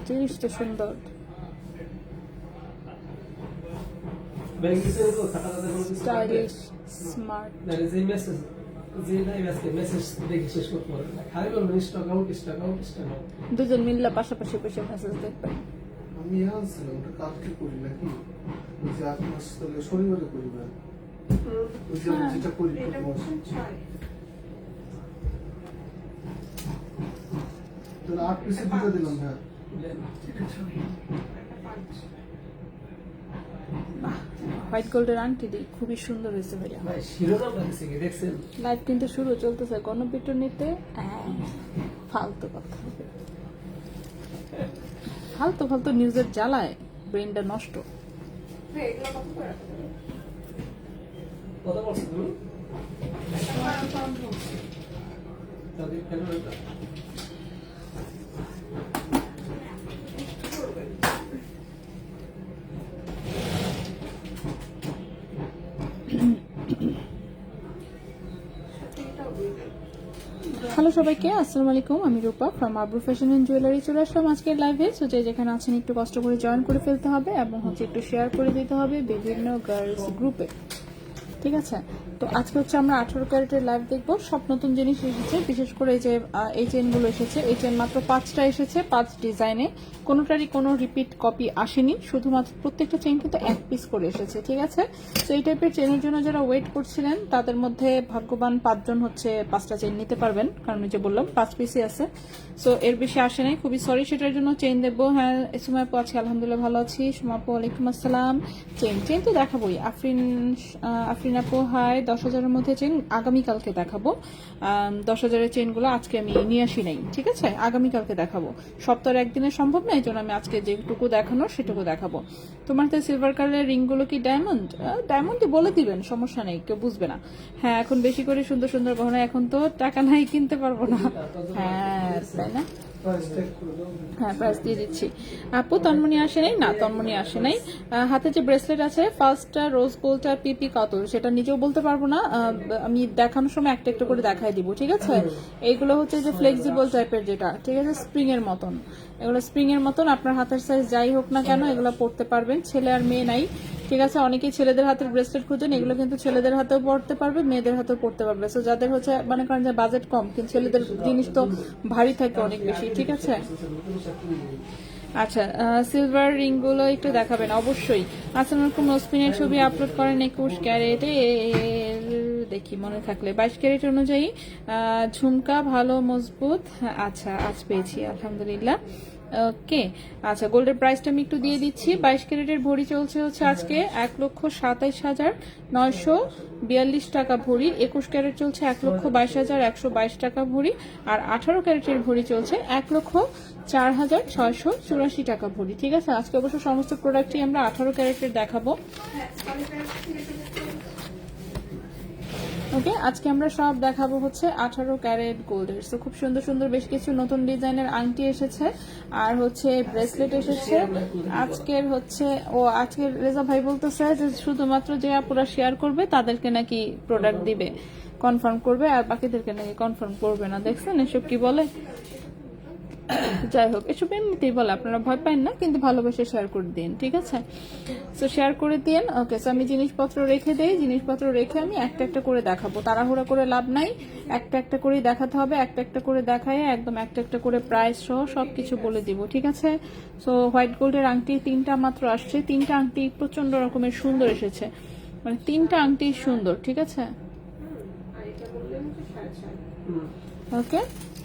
জিনিসটা সুন্দর। Stylish, smart. দুজন মিললে পাশাপাশি বসে মেসেজ দেখবেন। আমি আনছিলাম ওটা কালকে করি নাকি, ওই যে আপনার সাথে শনিবারে করি না, ওই যে আমি যেটা করি তোর 8 পিসে দুটো দিলাম। হ্যাঁ হোয়াইট গোল্ডের আংটি দিই, খুবই সুন্দর হয়েছে ভাইয়া। লাইভ কিন্তু শুরু চলতেছে গণপিটুনিতে। ফালতু কথা, ফালতু ফালতু নিউজের জ্বালায় ব্রেনটা নষ্ট। হ্যালো সবাইকে, আসসালামু আলাইকুম। আমি রূপা from Abru fashion and jewellery চলে আসলাম আজকের লাইভে। সো যে যেখানে আছেন একটু কষ্ট করে জয়েন করে ফেলতে হবে এবং একটু শেয়ার করে দিতে হবে বিভিন্ন গার্লস গ্রুপে, ঠিক আছে? তো আজকে আমরা 18 ক্যারেটের লাইভ দেখবো। সব নতুন জিনিস এসেছে, বিশেষ করে যে এই চেনগুলো এসেছে। এই চেন মাত্র 5টা এসেছে, 5 ডিজাইনে, কোনোটারই কোনো রিপিট কপি আসেনি। শুধুমাত্র প্রত্যেকটা চেন কিন্তু 1 পিস করে এসেছে, ঠিক আছে? তো এই টাইপের চেনের জন্য যারা ওয়েট করছিলেন তাদের মধ্যে ভাগ্যবান 5 জন 5টা চেন নিতে পারবেন, কারণ যে বললাম 5 পিসই আছে। সো এর বেশি আসে নাই, খুবই সরি সেটার জন্য। চেন দেখবো। হ্যাঁ সুমা আপু আছি, আলহামদুলিল্লাহ ভালো আছি। সুমা আপু ওয়ালাইকুম আসসালাম। চেন তো দেখাবোই। আফরিন আপু হাই। 10,000-এর মধ্যে চেন আগামীকালকে দেখাবো। 10,000-এর চেনগুলো আজকে আমি নিয়ে আসি নাই, ঠিক আছে? আগামীকালকে দেখাবো। সপ্তাহের একদিনে সম্ভব না, এই জন্য আমি আজকে যেটুকু দেখানো সেটুকু দেখাবো। তোমার তো সিলভার কালারের রিংগুলো কি ডায়মন্ড? ডায়মন্ডই বলে দিবেন, সমস্যা নেই, কেউ বুঝবে না। হ্যাঁ এখন বেশি করে সুন্দর সুন্দর গহনা, এখন তো টাকা নাই কিনতে পারবো না। হ্যাঁ তাই না? হ্যাঁ প্রাইস দিয়ে দিচ্ছি। আপু তন্মনি আসে নাই? না তন্মনি আসে নাই। হাতে যে ব্রেসলেট আছে ফার্স্টটা রোজ গোল্ডটা পিপি কত, সেটা নিজেও বলতে পারবো না। আমি দেখানোর সময় একটা একটা করে দেখাই দিব, ঠিক আছে? এইগুলো যে ফ্লেক্সিবল টাইপের, যেটা ঠিক আছে স্প্রিং এর মতন। এগুলো স্প্রিং এর মতন, আপনার হাতের সাইজ যাই হোক না কেন এগুলো পরতে পারবেন। ছেলে আর মেয়ে নাই, ঠিক আছে? অনেকেই ছেলেদের হাতের ব্রেসলেট খুঁজেন, এগুলো কিন্তু ছেলেদের হাতেও পরতে পারবে, মেয়েদের হাতেও পরতে পারবে। সো যাদের মনে করেন যে বাজেট কম, কিন্তু ছেলেদের জিনিস তো ভারী থাকে অনেক বেশি, ঠিক আছে? আচ্ছা সিলভার রিং গুলো একটু দেখাবেন অবশ্যই। আসসালামু আলাইকুম। নোসপিনের ছবি আপলোড করেন 21 ক্যারেটে, দেখি মনে থাকলে 22 ক্যারেট অনুযায়ী ঝুমকা ভালো মজবুত। আচ্ছা আজ পেয়েছি আলহামদুলিল্লাহ। ওকে আচ্ছা, গোল্ডের প্রাইসটা আমি একটু দিয়ে দিচ্ছি। 22 ক্যারেটের ভরি চলছে আজকে 1,27,942 টাকা ভরি। 21 ক্যারেট চলছে 1,22,122 টাকা ভরি। আর 18 ক্যারেটের ভরি চলছে 1,04,684 টাকা ভরি, ঠিক আছে? আজকে অবশ্য সমস্ত প্রোডাক্টই আমরা 18 ক্যারেটের দেখাবো। ওকে আজকে আমরা সব দেখাবো 18 ক্যারেট গোল্ডের। তো খুব সুন্দর সুন্দর বেশ কিছু নতুন ডিজাইনের আংটি এসেছে, আর ব্রেসলেট এসেছে। আজকের রেজা ভাই বলতেছে যে শুধুমাত্র যে আপুরা শেয়ার করবে তাদেরকে নাকি প্রোডাক্ট দিবে, কনফার্ম করবে, আর বাকিদেরকে নাকি কনফার্ম করবে না। দেখছেন এসব কি বলে? যাই হোক, এসব এমনিতেই বলে, আপনারা ভয় পান না, কিন্তু ভালোবেসে শেয়ার করে দিন, ঠিক আছে? তো শেয়ার করে দিন। ওকে সো আমি জিনিসপত্র রেখে দেই, জিনিসপত্র রেখে আমি একটা একটা করে দেখাবো। তাড়াহুড়া করে লাভ নাই, একটা একটা করেই দেখাতে হবে। একটা একটা করে দেখায় একদম একটা একটা করে প্রাইস সহ সবকিছু বলে দিব, ঠিক আছে? সো হোয়াইট গোল্ডের আংটি 3টা মাত্র আসছে। 3টা আংটি প্রচন্ড রকমের সুন্দর এসেছে, মানে 3টা আংটি সুন্দর, ঠিক আছে? ওকে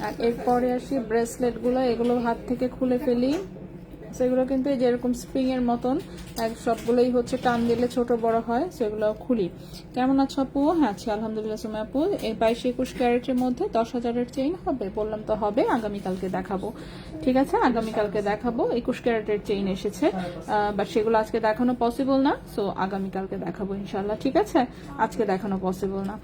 আর এরপরে আসি ব্রেসলেট গুলো। এগুলো হাত থেকে খুলে ফেলি। সেগুলো কিন্তু যেরকম স্প্রিং এর মতন, সবগুলোই টান দিলে ছোট বড় হয়, সেগুলো খুলি। কেমন আছো আপু? হ্যাঁ আছি আলহামদুলিল্লাহ। সুমা আপু এই 22-21 ক্যারেটের মধ্যে 10,000-এর চেইন হবে? বললাম তো হবে, আগামীকালকে দেখাবো, ঠিক আছে? আগামীকালকে দেখাবো। 21 ক্যারেটের চেইন এসেছে, বাট সেগুলো আজকে দেখানো পসিবল না। সো আগামীকালকে দেখাবো ইনশাল্লাহ, ঠিক আছে? আজকে দেখানো পসিবল না।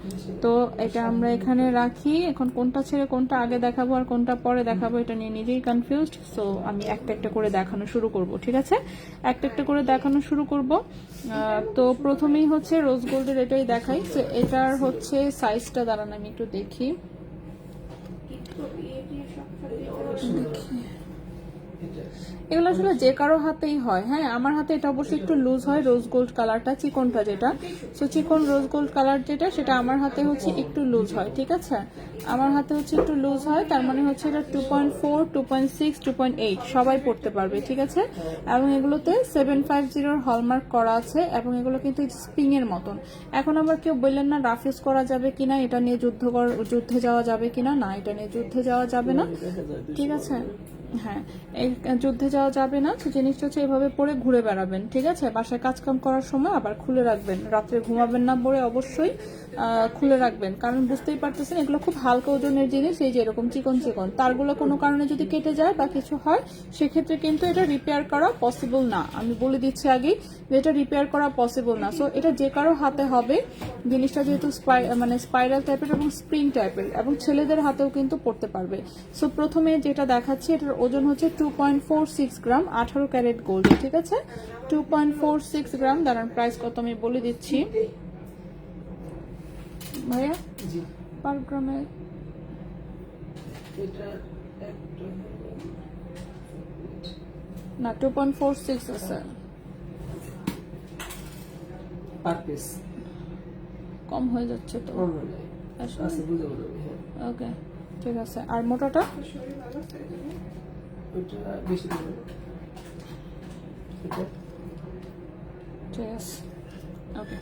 তো এটা আমরা এখানে রাখি। এখন কোনটা ছেড়ে কোনটা আগে দেখাবো আর কোনটা পরে দেখাবো এটা নিয়ে নিজেই কনফিউজড। সো আমি একটা একটা করে দেখানো শুরু করব, ঠিক আছে? একটা একটা করে দেখানো শুরু করব। তো প্রথমেই রোজ গোল্ডের এটাই দেখাই। তো এটার সাইজটা দাঁড়ান আমি একটু দেখি। এগুলো আসলে যে কারো হাতেই হয়। হ্যাঁ, আমার হাতে এটা অবশ্যই একটু লুজ হয়, রোজ গোল্ড কালারটা, চিকনটা যেটা। সো চিকন রোজ গোল্ড কালার যেটা, সেটা আমার হাতে হচ্ছে একটু লুজ হয়। ঠিক আছে, আমার হাতে হচ্ছে একটু লুজ হয়, তার মানে হচ্ছে এটা 2.4, 2.6, 2.8 সবাই পড়তে পারবে। ঠিক আছে, এবং এগুলোতে 750 হলমার্ক করা আছে, এবং এগুলো কিন্তু স্প্রিং এর মতন। এখন আবার কেউ বললেন না রাফ ইউজ করা যাবে কিনা, এটা নিয়ে যুদ্ধে যাওয়া যাবে কিনা। না, এটা নিয়ে যুদ্ধে যাওয়া যাবে না। ঠিক আছে, হ্যাঁ, এই যুদ্ধে যাওয়া যাবে না। তো জিনিসটা হচ্ছে এভাবে পরে ঘুরে বেড়াবেন। ঠিক আছে, বাসায় কাজকাম করার সময় আবার খুলে রাখবেন, রাত্রে ঘুমাবেন না পরে অবশ্যই খুলে রাখবেন, কারণ বুঝতেই পারতেছেন এগুলো খুব হালকা ওজনের জিনিস। এই যে এরকম চিকন চিকন তারগুলো কোনো কারণে যদি কেটে যায় বা কিছু হয়, সেক্ষেত্রে কিন্তু এটা রিপেয়ার করা পসিবল না। আমি বলে দিচ্ছি আগেই যে এটা রিপেয়ার করা পসিবল না। সো এটা যে কারো হাতে হবে, জিনিসটা যেহেতু মানে স্পাইরাল টাইপের এবং স্প্রিং টাইপের, এবং ছেলেদের হাতেও কিন্তু পড়তে পারবে। সো প্রথমে যেটা দেখাচ্ছি, এটার ওজন হচ্ছে 2.46 গ্রাম, 18 ক্যারেট গোল্ড। ঠিক আছে, 2.46 গ্রাম। দাঁড়ান, প্রাইস কত আমি বলে দিচ্ছি ভাইয়া। পার গ্রামে না, 2.46 আছে, কম হয়ে যাচ্ছে তো। ওকে, ঠিক আছে। আর মোটাটা ঠিক আছে, ওকে।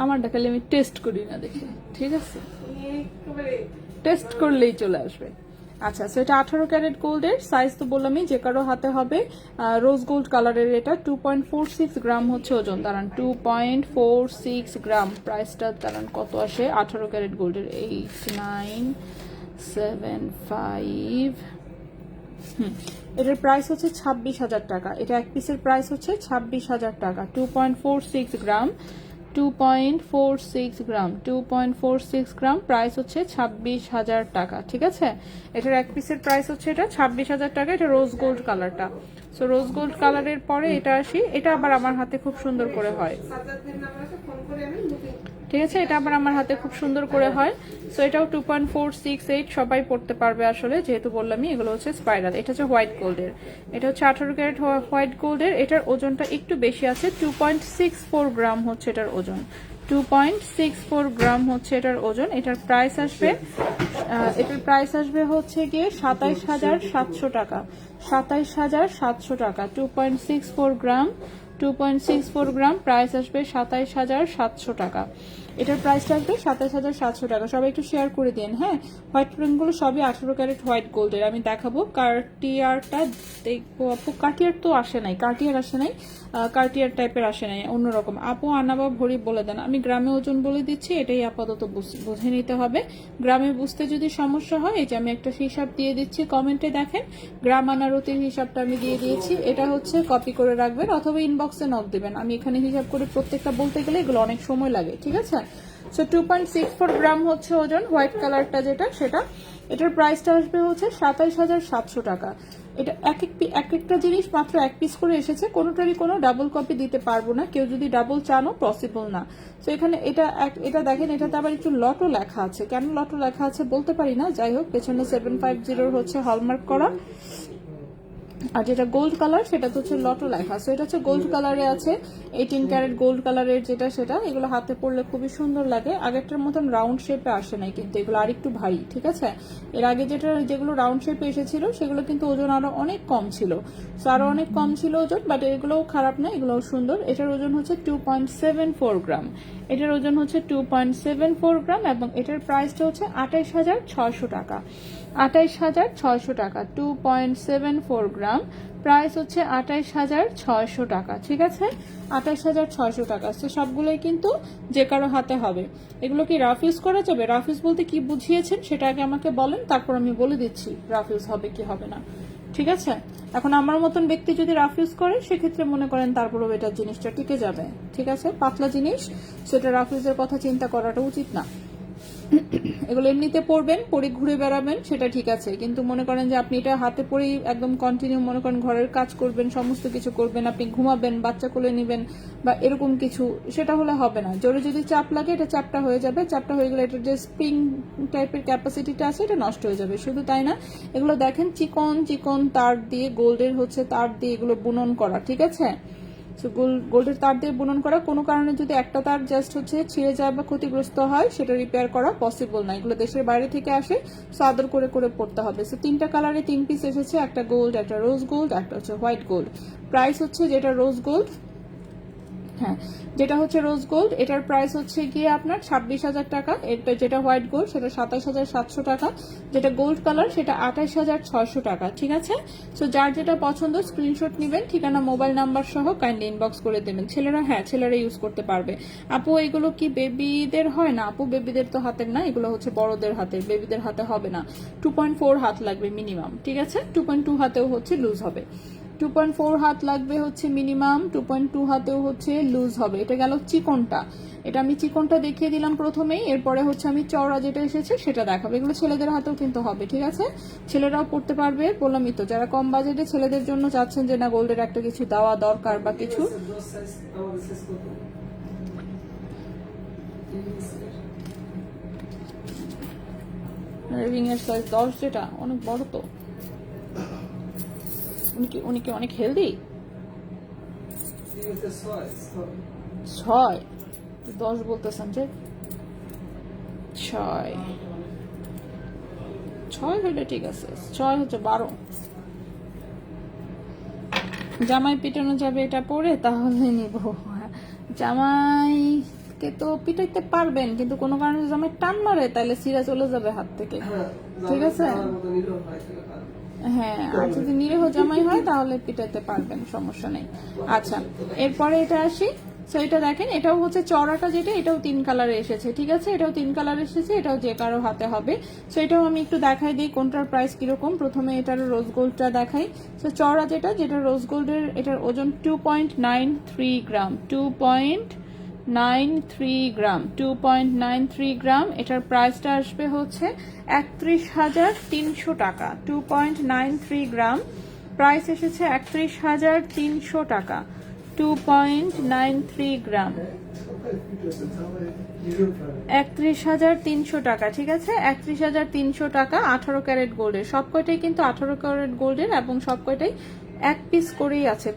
আমার দেখালে আমি টেস্ট করি না দেখে। ঠিক আছে, টেস্ট করলেই চলে আসবে। আচ্ছা, সো এটা 18 ক্যারেট গোল্ডের, সাইজ তো বললামই যে কারো হাতে হবে। রোজ গোল্ড কালারের, এটা 2.46 গ্রাম হচ্ছে ওজন। দাঁড়ান, 2.46 গ্রাম, প্রাইসটা দাঁড়ান কত আসে 18 ক্যারেট গোল্ডের, 8975। এটার প্রাইস হচ্ছে 26,000 টাকা। এটা এক পিসের প্রাইস হচ্ছে 26,000 টাকা। 2.46 গ্রাম, 2.46 গ্রাম, 2.46 গ্রাম, প্রাইস হচ্ছে 26,000 টাকা। ঠিক আছে, এটার এক পিসের প্রাইস হচ্ছে এটা 26,000 টাকা। এটা রোজ গোল্ড কালারটা। সো রোজ গোল্ড কালারের পরে এটা আসি, এটা আবার আমার হাতে খুব সুন্দর করে হয়। ঠিক আছে, এটা আবার আমার হাতে খুব সুন্দর করে হয়। সো এটাও 2.468 সবাই পড়তে পারবে আসলে, যেহেতু বললামই এগুলো হচ্ছে স্পাইরাল। এটা হচ্ছে হোয়াইট গোল্ডের, এটা হচ্ছে 18 ক্যারেট হোয়াইট গোল্ডের। এটার ওজনটা একটু বেশি আছে, 2.64 গ্রাম হচ্ছে এটার ওজন। 2.64 গ্রাম হচ্ছে এটার ওজন। এটার প্রাইস আসবে হচ্ছে গিয়ে 27,700 টাকা। 27,700 টাকা, 2.64 গ্রাম, 2.64 গ্রাম, প্রাইস আসবে 27,700 টাকা। এটার প্রাইসটা আসবে 27,700 টাকা। সবাই একটু শেয়ার করে দিন। হ্যাঁ, হোয়াইট রিংগুলো সবই 18 ক্যারেট হোয়াইট গোল্ডের। আমি দেখাবো কার্টিয়ারটা, দেখবো আপু। কার্টিয়ার তো আসে নাই, কার্টিয়ার আসে নাই, কার্টিয়ার টাইপের আসে নাই, অন্যরকম। আপু আনাবা ভরি বলে দেন, আমি গ্রামে ওজন বলে দিচ্ছি, এটাই আপাতত বুঝে নিতে হবে। গ্রামে বুঝতে যদি সমস্যা হয়, এই যে আমি একটা হিসাব দিয়ে দিচ্ছি, কমেন্টে দেখেন, গ্রাম আনারতির হিসাবটা আমি দিয়ে দিয়েছি। এটা হচ্ছে কপি করে রাখবেন অথবা ইনবক্সে নক দেবেন। আমি এখানে হিসাব করে প্রত্যেকটা বলতে গেলে এগুলো অনেক সময় লাগে। ঠিক আছে, সো 2.64 গ্রাম হচ্ছে ওজন, হোয়াইট কালারটা যেটা সেটা। এটার প্রাইসটা আসবে হচ্ছে 27,700 টাকা। এটা এক একটা জিনিস মাত্র এক পিস করে এসেছে, কোনোটারই কোনো ডাবল কপি দিতে পারবো না। কেউ যদি ডাবল চানো পসিবল না। তো এখানে এটা দেখেন, এটাতে আবার একটু লটও লেখা আছে। কেন লটও লেখা আছে বলতে পারি না, যাই হোক। পেছনে 750 হচ্ছে হলমার্ক করা। আর যেটা গোল্ড কালার সেটা তো হচ্ছে লটো লেখা। সো এটা হচ্ছে গোল্ড কালারে আছে, 18 ক্যারেট গোল্ড কালারের যেটা সেটা। এগুলো হাতে পরলে খুবই সুন্দর লাগে। আগেরটার মতন রাউন্ড শেপে আসে নাই, কিন্তু এগুলো আরেকটু ভারী। ঠিক আছে, এর আগে যেগুলো রাউন্ড শেপে এসেছিল সেগুলো কিন্তু ওজন আরো অনেক কম ছিল। সো আরো অনেক কম ছিল ওজন, বাট এগুলোও খারাপ না, এগুলোও সুন্দর। এটার ওজন হচ্ছে 2.74 গ্রাম। এটার ওজন হচ্ছে 2.74 গ্রাম, এবং এটার প্রাইসটা হচ্ছে 28,600 টাকা। 28,600 টাকা, 2.74 গ্রাম, প্রাইস হচ্ছে 28,600 টাকা। ঠিক আছে, 28,600 টাকা। তো সবগুলোই কিন্তু যে কারো হাতে হবে। এগুলো কি রাফ ইউজ করা যাবে? রাফ ইউজ বলতে কি বুঝিয়েছেন সেটা আগে আমাকে বলেন, তারপর আমি বলে দিচ্ছি রাফ ইউজ হবে কি হবে না। ঠিক আছে, এখন আমার মতন ব্যক্তি যদি রাফ ইউজ করে, সেক্ষেত্রে মনে করেন তারপরেও এটার জিনিসটা টিকে যাবে। ঠিক আছে, পাতলা জিনিস, সেটা রাফ ইউজের কথা চিন্তা করাটা উচিত না। এগুলো এমনিতে পরবেন, পরে ঘুরে বেড়াবেন, সেটা ঠিক আছে। কিন্তু মনে করেন যে আপনি এটা হাতে পরেই একদম কন্টিনিউ মনে করেন ঘরের কাজ করবেন, সমস্ত কিছু করবেন, আপনি ঘুমাবেন, বাচ্চা কোলে নেবেন বা এরকম কিছু, সেটা হলে হবে না। জোরে যদি চাপ লাগে এটা চাপটা হয়ে যাবে, চাপটা হয়ে গেলে এটার যে স্প্রিং টাইপের ক্যাপাসিটিটা আছে এটা নষ্ট হয়ে যাবে। শুধু তাই না, এগুলো দেখেন চিকন চিকন তার দিয়ে, গোল্ডের হচ্ছে তার দিয়ে এগুলো বুনন করা, ঠিক আছে। সো গোল্ডের তার দিয়ে বুনন করা, কোনো কারণে যদি একটা তার জাস্ট হচ্ছে ছিঁড়ে যায় বা ক্ষতিগ্রস্ত হয় সেটা রিপেয়ার করা পসিবল না। এগুলো দেশের বাইরে থেকে আসে, সো আদর করে করে পড়তে হবে। সো 3টা কালারে 3 পিস এসেছে, একটা গোল্ড, একটা রোজ গোল্ড, একটা হচ্ছে হোয়াইট গোল্ড। প্রাইস হচ্ছে যেটা রোজ গোল্ড, হ্যাঁ যেটা হচ্ছে রোজ গোল্ড, এটার প্রাইস হচ্ছে গিয়ে আপনার 26,000 টাকা। এটা যেটা হোয়াইট গোল্ড সেটা 27,700 টাকা, যেটা গোল্ড কালার সেটা 28,600 টাকা, ঠিক আছে। সো যার যেটা পছন্দ স্ক্রিনশট নেবেন, ঠিকানা মোবাইল নাম্বার সহ কাইন্ডলি ইনবক্স করে দেবেন। ছেলেরা, হ্যাঁ ছেলেরা ইউজ করতে পারবে। আপু এগুলো কি বেবিদের হয় না? আপু বেবিদের তো হাতের না, এগুলো হচ্ছে বড়দের হাতের, বেবিদের হাতে হবে না। 2.4 হাত লাগবে মিনিমাম, ঠিক আছে। 2.2 হাতেও হচ্ছে লুজ হবে। 2.4 হাত লাগবে হচ্ছে মিনিমাম, 2.2 হাতেও হচ্ছে লুজ হবে। এটা গেল চিকনটা, এটা আমি চিকনটা দেখিয়ে দিলাম প্রথমেই। এরপরে হচ্ছে আমি চওড়া যেটা এসেছে সেটা দেখাবো। এগুলো ছেলেদের হাতেও কিন্তু হবে, ঠিক আছে, ছেলেরাও পড়তে পারবে। বললামই তো, যারা কম বাজেটে ছেলেদের জন্য চাচ্ছেন যে না গোল্ডের একটা কিছু দেওয়া দরকার বা কিছু, রিং এর সাইজ 10, যেটা অনেক বড় তো। উনি কি অনেক হেলদি? 6, 10 বলতেছেন যে? 6 হলে ঠিক আছে, 6 হচ্ছে 12। জামাই পিটানো যাবে এটা পরে, তাহলে নিব। জামাইকে তো পিটাইতে পারবেন, কিন্তু কোনো কারণে জামাই টান মারে তাহলে সিরা চলে যাবে হাত থেকে, ঠিক আছে। হ্যাঁ, আর যদি নিরীহ জামাই হয় তাহলে পিটাইতে পারবেন, সমস্যা নেই। আচ্ছা, এরপরে এটা আসি। সো এটা দেখেন, এটাও হচ্ছে চওড়াটা যেটা, এটাও 3 কালারে এসেছে, ঠিক আছে। এটাও 3 কালার এসেছে, এটাও যে কারো হাতে হবে। সো এটাও আমি একটু দেখাই দিই কোনটার প্রাইস কিরকম। প্রথমে এটার রোজ গোল্ডটা দেখাই। সো চওড়া যেটা রোজ গোল্ডের, এটার ওজন 2.93 গ্রাম, 2.93 গ্রাম, 2.93 গ্রাম। এটার প্রাইসটা আসবে হচ্ছে 31,300 টাকা। 2.93 গ্রাম, প্রাইস এসেছে 31,300 টাকা। 2.93 গ্রাম, 31,300 টাকা, ঠিক আছে। 31,300 টাকা 18 ক্যারেট গোল্ডের। সব কয়টাই কিন্তু 18 ক্যারেট গোল্ডের এবং সব কয়টাই এক পিস করেই আছে,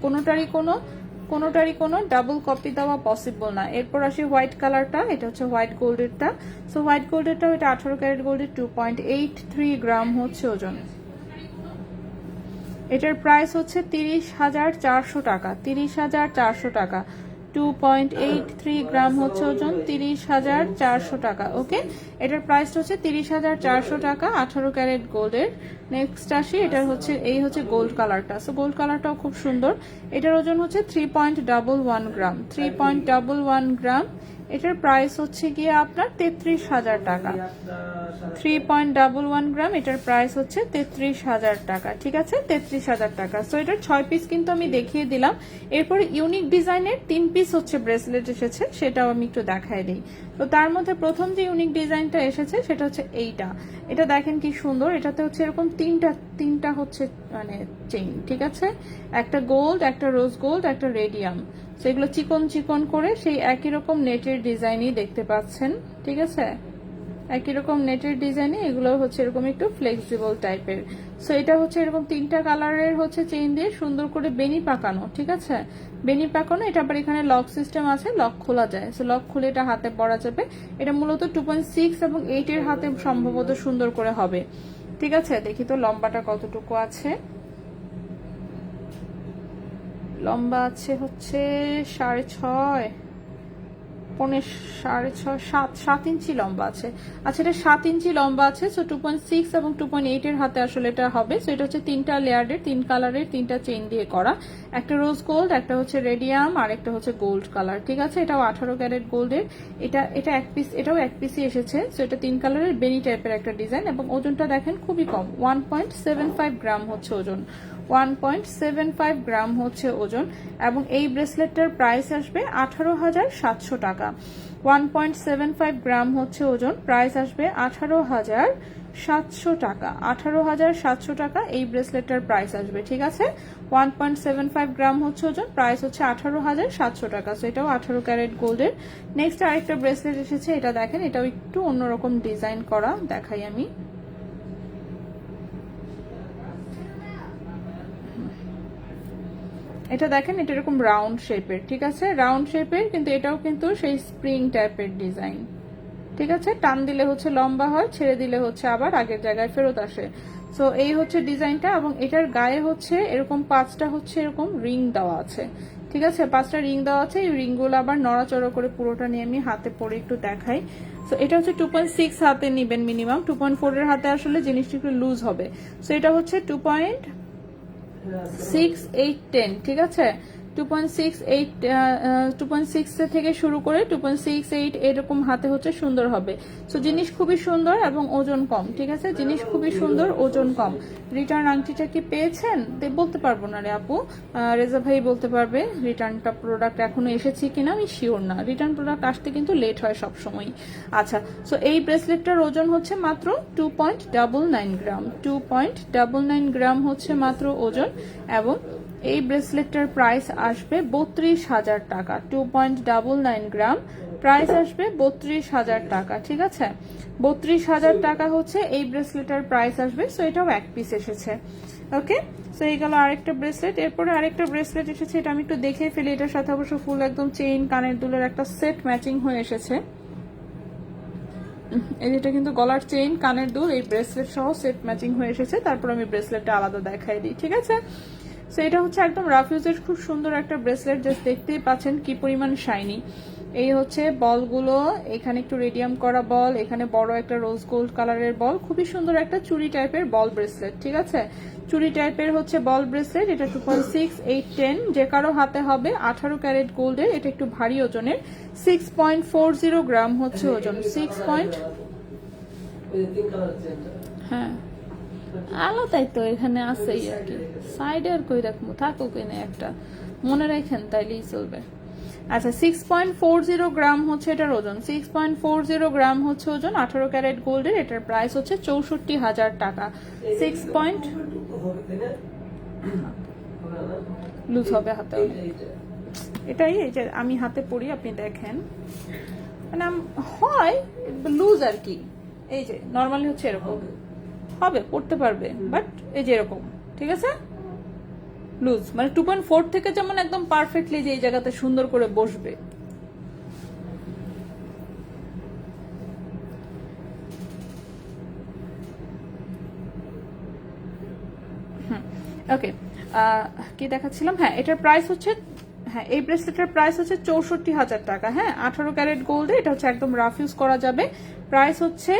কোনোটারই কোনো ডাবল কপি দেওয়া পসিবল না। এরপর আসি হোয়াইট কালারটা, এটা হচ্ছে হোয়াইট গোল্ডেরটা। সো হোয়াইট গোল্ডেরটাও এটা 18 ক্যারেট গোল্ডের, 2.83 গ্রাম হচ্ছে ওজন। এটার প্রাইস হচ্ছে 30,400 টাকা, 30,400 টাকা। 2.83 গ্রাম হচ্ছে ওজন, 30,400 টাকা। ওকে, এটার প্রাইস হচ্ছে 30,400 টাকা 18 ক্যারেট গোল্ডের। নেক্সট আসি, এটার হচ্ছে এই হচ্ছে গোল্ড কালারটা। সো গোল্ড কালারটাও খুব সুন্দর। এটার ওজন হচ্ছে 3.11 গ্রাম, 3.11 গ্রাম। এটার প্রাইস হচ্ছে গিয়ে আপনার 33,000 টাকা। 3.11 গ্রাম, এটার প্রাইস হচ্ছে 33,000 টাকা, ঠিক আছে, 33,000 টাকা। সো এটার 6 পিস কিন্তু আমি দেখিয়ে দিলাম। এরপরে ইউনিক ডিজাইনের 3 পিস হচ্ছে ব্রেসলেট এসেছে, সেটাও আমি একটু দেখাই দিই। তো তার মধ্যে প্রথম যে ইউনিক ডিজাইনটা এসেছে সেটা হচ্ছে এইটা। এটা দেখেন কি সুন্দর, এটাতে হচ্ছে এরকম তিনটা হচ্ছে মানে চেইন, ঠিক আছে। একটা গোল্ড, একটা রোজ গোল্ড, একটা রেডিয়াম। সেগুলো চিকন চিকন করে সেই একই রকম নেটের ডিজাইনই দেখতে পাচ্ছেন, ঠিক আছে। একই রকম নেটের ডিজাইনে এগুলো হচ্ছে এরকম একটু ফ্লেক্সিবল টাইপের। সো এটা হচ্ছে এরকম 3টা কালারের হচ্ছে চেইন দিয়ে সুন্দর করে বেনি পাকানো, ঠিক আছে, বেনি পাকানো। এটা আবার এখানে লক সিস্টেম আছে, লক খোলা যায়। সো লক খুলে এটা হাতে পরা যাবে। এটা মূলত 2.6 এবং 8 এর হাতে সম্ভবত সুন্দর করে হবে, ঠিক আছে। দেখি তো লম্বাটা কতটুকু আছে। লম্বা আছে হচ্ছে 6.5, 7 ইঞ্চি লম্বা আছে। আচ্ছা, এটা 7 ইঞ্চি লম্বা আছে। সো 2.6 এবং 2.8 এর হাতে আসলে এটা হবে। সো এটা হচ্ছে 3টা লেয়ারের, 3 কালারের, 3টা চেইন দিয়ে করা। একটা রোজ গোল্ড, একটা হচ্ছে রেডিয়াম, আর একটা হচ্ছে গোল্ড কালার, ঠিক আছে। এটাও 18 ক্যারেট গোল্ডের। এটা এক পিস, এটাও এক পিসই এসেছে। সো এটা 3 কালারের বেনি টাইপের একটা ডিজাইন এবং ওজনটা দেখেন খুবই কম, 1.75 গ্রাম হচ্ছে ওজন। 1.75 গ্রাম হচ্ছে ওজন, এবং এই ব্রেসলেটটার প্রাইস আসবে 18,700 টাকা। 1.75 গ্রাম হচ্ছে ওজন, প্রাইস আসবে 18,700 টাকা। 18,700 টাকা এই ব্রেসলেটটার প্রাইস আসবে, ঠিক আছে। 1.75 গ্রাম হচ্ছে ওজন, প্রাইস হচ্ছে 18,700 টাকা। সো এটাও 18 ক্যারেট গোল্ডের। নেক্সট আরেকটা ব্রেসলেট এসেছে, এটা দেখেন, এটাও একটু অন্যরকম ডিজাইন করা, দেখাই আমি। এটা দেখেন, এটা এরকম রাউন্ড শেপের, ঠিক আছে, রাউন্ড শেপের, কিন্তু এটাও কিন্তু সেই স্প্রিং টাইপের ডিজাইন, ঠিক আছে। টান দিলে হচ্ছে লম্বা হয়, ছেড়ে দিলে হচ্ছে আবার আগের জায়গায় ফেরত আসে। সো এই হচ্ছে ডিজাইনটা, এবং এটার গায়ে হচ্ছে এরকম 5টা হচ্ছে এরকম রিং দেওয়া আছে, ঠিক আছে, 5টা রিং দেওয়া আছে। এই রিংগুলো আবার নড়াচড়া করে পুরোটা নিয়ে আমি হাতে পরে একটু দেখাই। সো এটা হচ্ছে 2.6 হাতে নিবেন মিনিমাম, 2.4 এর হাতে আসলে জিনিসটা একটু লুজ হবে। সো এটা হচ্ছে 2.6810, ঠিক আছে, 2.6 থেকে শুরু করে 2.68 এরকম হাতে হচ্ছে সুন্দর হবে। সো জিনিস খুবই সুন্দর এবং ওজন কম, ঠিক আছে, জিনিস খুবই সুন্দর, ওজন কম। রিটার্ন আংটিটা কি পেয়েছেন? বলতে পারবো না রে আপু, রেজা ভাই বলতে পারবে রিটার্নটা প্রোডাক্ট এখনো এসেছে কিনা, আমি শিওর না। রিটার্ন প্রোডাক্ট আসতে কিন্তু লেট হয় সব সময়। আচ্ছা, সো এই ব্রেসলেটটার ওজন হচ্ছে মাত্র 2.99 গ্রাম, 2.99 গ্রাম হচ্ছে মাত্র ওজন, এবং এই ব্রেসলেটটার প্রাইস আসবে 32,000 টাকা। 2.99 গ্রাম, প্রাইস আসবে 32,000 টাকা, ঠিক আছে, 32,000 টাকা হচ্ছে এই ব্রেসলেটের প্রাইস আসবে। সো এটাও এক পিস এসেছে, ওকে। সো এই গেল আরেকটা ব্রেসলেট। এরপরে আরেকটা ব্রেসলেট এসেছে, এটা আমি একটু দেখে ফেলি। এটার সাথে অবশ্য ফুল একদম চেইন, কানের দুলের একটা সেট ম্যাচিং হয়ে এসেছে। এটা কিন্তু গলার চেইন, কানের দুল, এই ব্রেসলেট সহ সেট ম্যাচিং হয়ে এসেছে। তারপর আমি ব্রেসলেটটা আলাদা দেখাই দিই, ঠিক আছে। সো এটা হচ্ছে একদম রাফ ইউজের খুব সুন্দর একটা ব্রেসলেট, জাস্ট দেখতেই পাচ্ছেন কি পরিমাণ শাইনি। এই হচ্ছে বলগুলো, এখানে একটু রেডিয়াম করা বল, এখানে বড় একটা রোজ গোল্ড কালারের বল, খুবই সুন্দর একটা চুড়ি টাইপের বল ব্রেসলেট, ঠিক আছে, চুড়ি টাইপের হচ্ছে বল ব্রেসলেট। এটা 2.6810, যে কারো হাতে হবে 18 ক্যারেট গোল্ডের। এটা একটু ভারী ওজনের, 6.40 গ্রাম হচ্ছে ওজন, 6. হ্যাঁ আলাদাই তো এখানে আছেই আর কি, সাইডে আর কই রাখবো, থাকুক এনে একটা, মনে রাখেন তাইলেই চলবে। আচ্ছা, 6.40 গ্রাম হচ্ছে এটার ওজন, 6.40 গ্রাম হচ্ছে ওজন, 18 ক্যারেট গোল্ডের। এটার প্রাইস হচ্ছে 64,000 টাকা। 6. লুজ হবে হাতে, এটাই, এই যে আমি হাতে পরি, আপনি দেখেন, মানে হয় লুজ আর কি। এই যে নর্মালি হচ্ছে এরকম হবে, পড়তে পারবে, বাট এই যে এরকম, ঠিক আছে, লুজ, মানে 2.4 থেকে যেমন একদম পারফেক্টলি যে এই জায়গাতে সুন্দর করে বসবে। ওকে, কি দেখাচ্ছিলাম, হ্যাঁ এটার প্রাইস হচ্ছে, হ্যাঁ এই ব্রেসলেটের প্রাইস হচ্ছে 64,000 টাকা। হ্যাঁ 18 ক্যারেট গোল্ডে, এটা হচ্ছে একদম রাফ ইউজ করা যাবে। প্রাইস হচ্ছে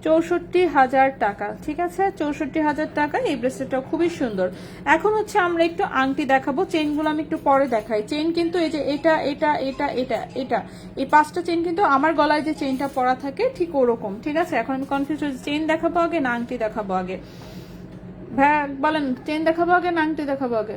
64,000 টাকা, ঠিক আছে, 64,000 টাকা। এই ব্রেসলেটটা খুবই সুন্দর। এখন হচ্ছে আমরা একটু আংটি দেখাবো, চেইনগুলো আমি একটু পরে দেখাই। চেইন কিন্তু এই যে এটা এটা এটা এটা এটা এই 5টা চেইন কিন্তু আমার গলায় যে চেইনটা পরা থাকে ঠিক ওরকম, ঠিক আছে। এখন আমি কনফিউজ হয়েছি, চেইন দেখাবো আগে না আংটি দেখাবো আগে? ভাই বলেন, চেইন দেখাবো আগে না আংটি দেখাবো আগে?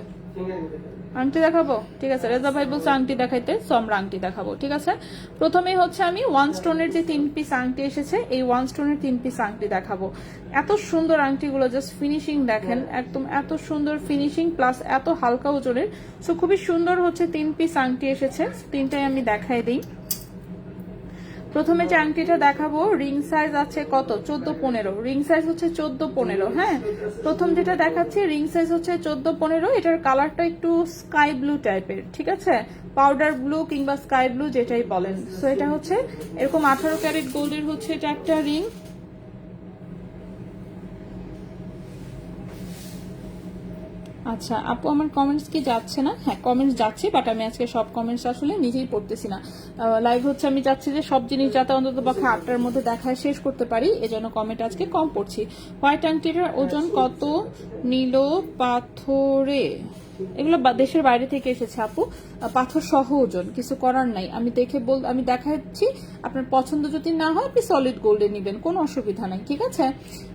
আংটি দেখাবো, ঠিক আছে। রেজা ভাই বলছে আংটি দেখাইতে, সো আমরা আংটি দেখাবো, ঠিক আছে। প্রথমেই হচ্ছে আমি 1 স্টোনের যে 3 পিস আংটি এসেছে, এই 1 স্টোনের 3 পিস আংটি দেখাবো। এত সুন্দর আংটিগুলো, জাস্ট ফিনিশিং দেখেন, একদম এত সুন্দর ফিনিশিং, প্লাস এত হালকা ওজনের। সো খুবই সুন্দর হচ্ছে 3 পিস আংটি এসেছে, 3টাই আমি দেখাই দিই। প্রথমে যে আংটিটা দেখাবো, রিং সাইজ আছে কত, 14-15, রিং সাইজ হচ্ছে 14-15। হ্যাঁ, প্রথম যেটা দেখাচ্ছি রিং সাইজ হচ্ছে 14-15। এটার কালারটা একটু স্কাই ব্লু টাইপের, ঠিক আছে, পাউডার ব্লু কিংবা স্কাই ব্লু যেটাই বলেন। সো এটা হচ্ছে এরকম 18 ক্যারেট গোল্ডের হচ্ছে এটা একটা রিং। আচ্ছা আপু, আমার কমেন্টস কি যাচ্ছে না? হ্যাঁ কমেন্টস যাচ্ছে, বাট আমি আজকে সব কমেন্টস আসলে নিজেই পড়তেছি না। লাইভ হচ্ছে, আমি চাচ্ছি যে সব জিনিস যাতে অন্তত পক্ষে 8টার মধ্যে দেখায় শেষ করতে পারি, এজন্য কমেন্ট আজকে কম পড়ছি। হোয়াইট আংটিটার ওজন কত নিল পাথরে? এগুলো দেশের বাইরে থেকে এসেছে আপু, পাথর সহ ওজন, কিছু করার নাই। আমি দেখাচ্ছি, আপনার পছন্দ যদি না হয় আপনি সলিড গোল্ডে নেবেন, কোনো অসুবিধা নাই, ঠিক আছে।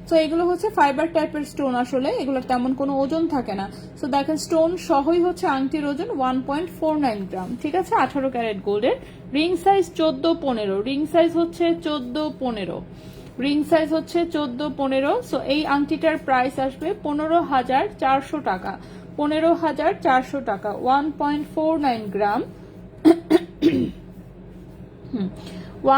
তো এগুলো হচ্ছে ফাইবার টাইপের স্টোন, আসলে এগুলোর তেমন কোনো ওজন থাকে না। তো দেখেন স্টোন সহই হচ্ছে আংটির ওজন 1.49 গ্রাম, ঠিক আছে। 18 ক্যারেট গোল্ডের, রিং সাইজ 14-15, রিং সাইজ হচ্ছে 14-15, রিং সাইজ হচ্ছে 14-15। সো এই আংটিটার প্রাইস আসবে 15,400 টাকা, 15,400 টাকা, 1.49 গ্রাম,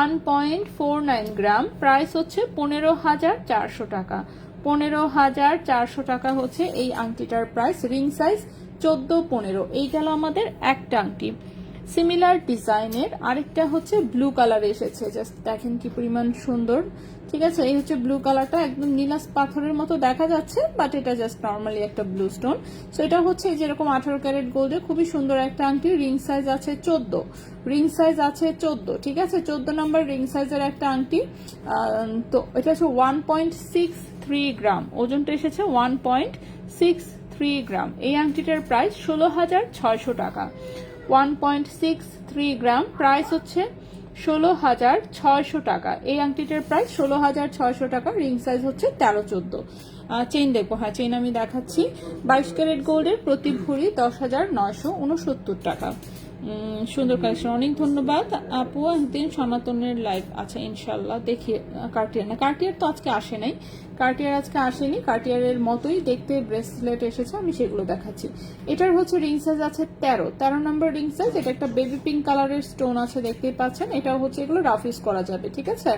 1.49 গ্রাম, প্রাইস হচ্ছে 15,400 টাকা, 15,400 টাকা হচ্ছে এই আংটিটার প্রাইস, রিং সাইজ 14-15। এই গেল আমাদের একটা আংটি। সিমিলার ডিজাইনের আরেকটা হচ্ছে ব্লু কালার এসেছে, জাস্ট দেখেন কি পরিমাণ সুন্দর, ঠিক আছে। এই হচ্ছে ব্লু কালারটা, একদম নীলাস পাথরের মতো দেখা যাচ্ছে, বাট এটা জাস্ট নর্মালি একটা ব্লু স্টোন। সো এটা হচ্ছে যেরকম 18 ক্যারেট গোল্ডের খুবই সুন্দর একটা আংটি, রিং সাইজ আছে 14, রিং সাইজ আছে 14, ঠিক আছে। 14 নম্বর রিং সাইজের একটা আংটি। তো এটা হচ্ছে 1.63 গ্রাম, ওজনটা এসেছে 1.63 গ্রাম। এই আংটিটার প্রাইস 16,600 টাকা, 1.63 গ্রাম, প্রাইস হচ্ছে 16,600 টাকা। এই আংটিটার প্রাইস 16,600 টাকা, রিং সাইজ হচ্ছে 13-14। চেইন দেখবো, হ্যাঁ চেইন আমি দেখাচ্ছি। 22 ক্যারেট গোল্ডের প্রতি ভরি 10,969 টাকা। সুন্দর কালেকশন, অনেক ধন্যবাদ আপু। একদিন সনাতনের লাইভ, আচ্ছা ইনশাল্লাহ দেখি। কার্টিয়ার না, কার্টিয়ার তো আজকে আসে নাই, কার্টিয়ার আজকে আসেনি, কার্টিয়ারের মতোই দেখতে ব্রেসলেট এসেছে, আমি সেগুলো দেখাচ্ছি। এটার হচ্ছে রিং সাইজ আছে 13 নম্বর রিং সাইজ। এটা একটা বেবি পিঙ্ক কালারের স্টোন আছে, দেখতেই পাচ্ছেন। এটাও হচ্ছে এগুলো রাফ ইউজ করা যাবে, ঠিক আছে।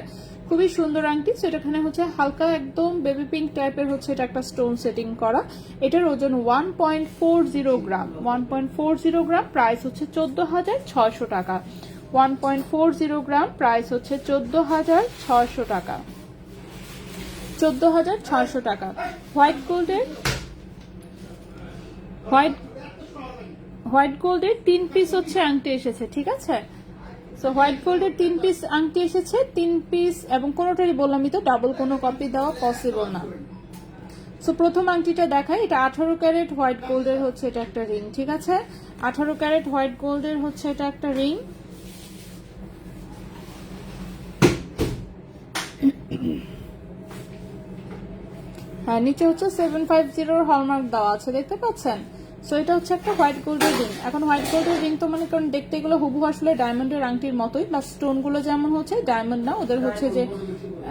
খুবই সুন্দর আংটি। সো এখানে হচ্ছে হালকা একদম বেবি পিঙ্ক টাইপের হচ্ছে এটা একটা স্টোন সেটিং করা। এটার ওজন 1.40 গ্রাম, 1.40 গ্রাম, প্রাইস হচ্ছে 14,600 টাকা, 1.40 গ্রাম, প্রাইস হচ্ছে 14,600 টাকা, 14,600 টাকা। হোয়াইট গোল্ডের, হোয়াইট গোল্ডের 3 পিস হচ্ছে আংটি এসেছে, ঠিক আছে। সো হোয়াইট গোল্ডের 3 পিস আংটি এসেছে, 3 পিস, এবং কোনোটারই বললামই তো ডাবল কোনো কপি দেওয়া পসিবল না। সো প্রথম আংটিটা দেখাই, এটা 18 ক্যারেট হোয়াইট গোল্ডের হচ্ছে এটা একটা রিং, ঠিক আছে। 18 ক্যারেট হোয়াইট গোল্ডের হচ্ছে এটা একটা রিং। হ্যাঁ, নিচে হচ্ছে 750 হলমার্ক দেওয়া আছে, দেখতে পাচ্ছেন। সো এটা হচ্ছে একটা হোয়াইট গোল্ডের রিং। এখন হোয়াইট গোল্ডের রিং তো মানে কারণ দেখতে এগুলো হুবহু আসলে ডায়মন্ডের আংটির মতোই, বা স্টোন গুলো যেমন হচ্ছে ডায়মন্ড না, ওদের হচ্ছে যে,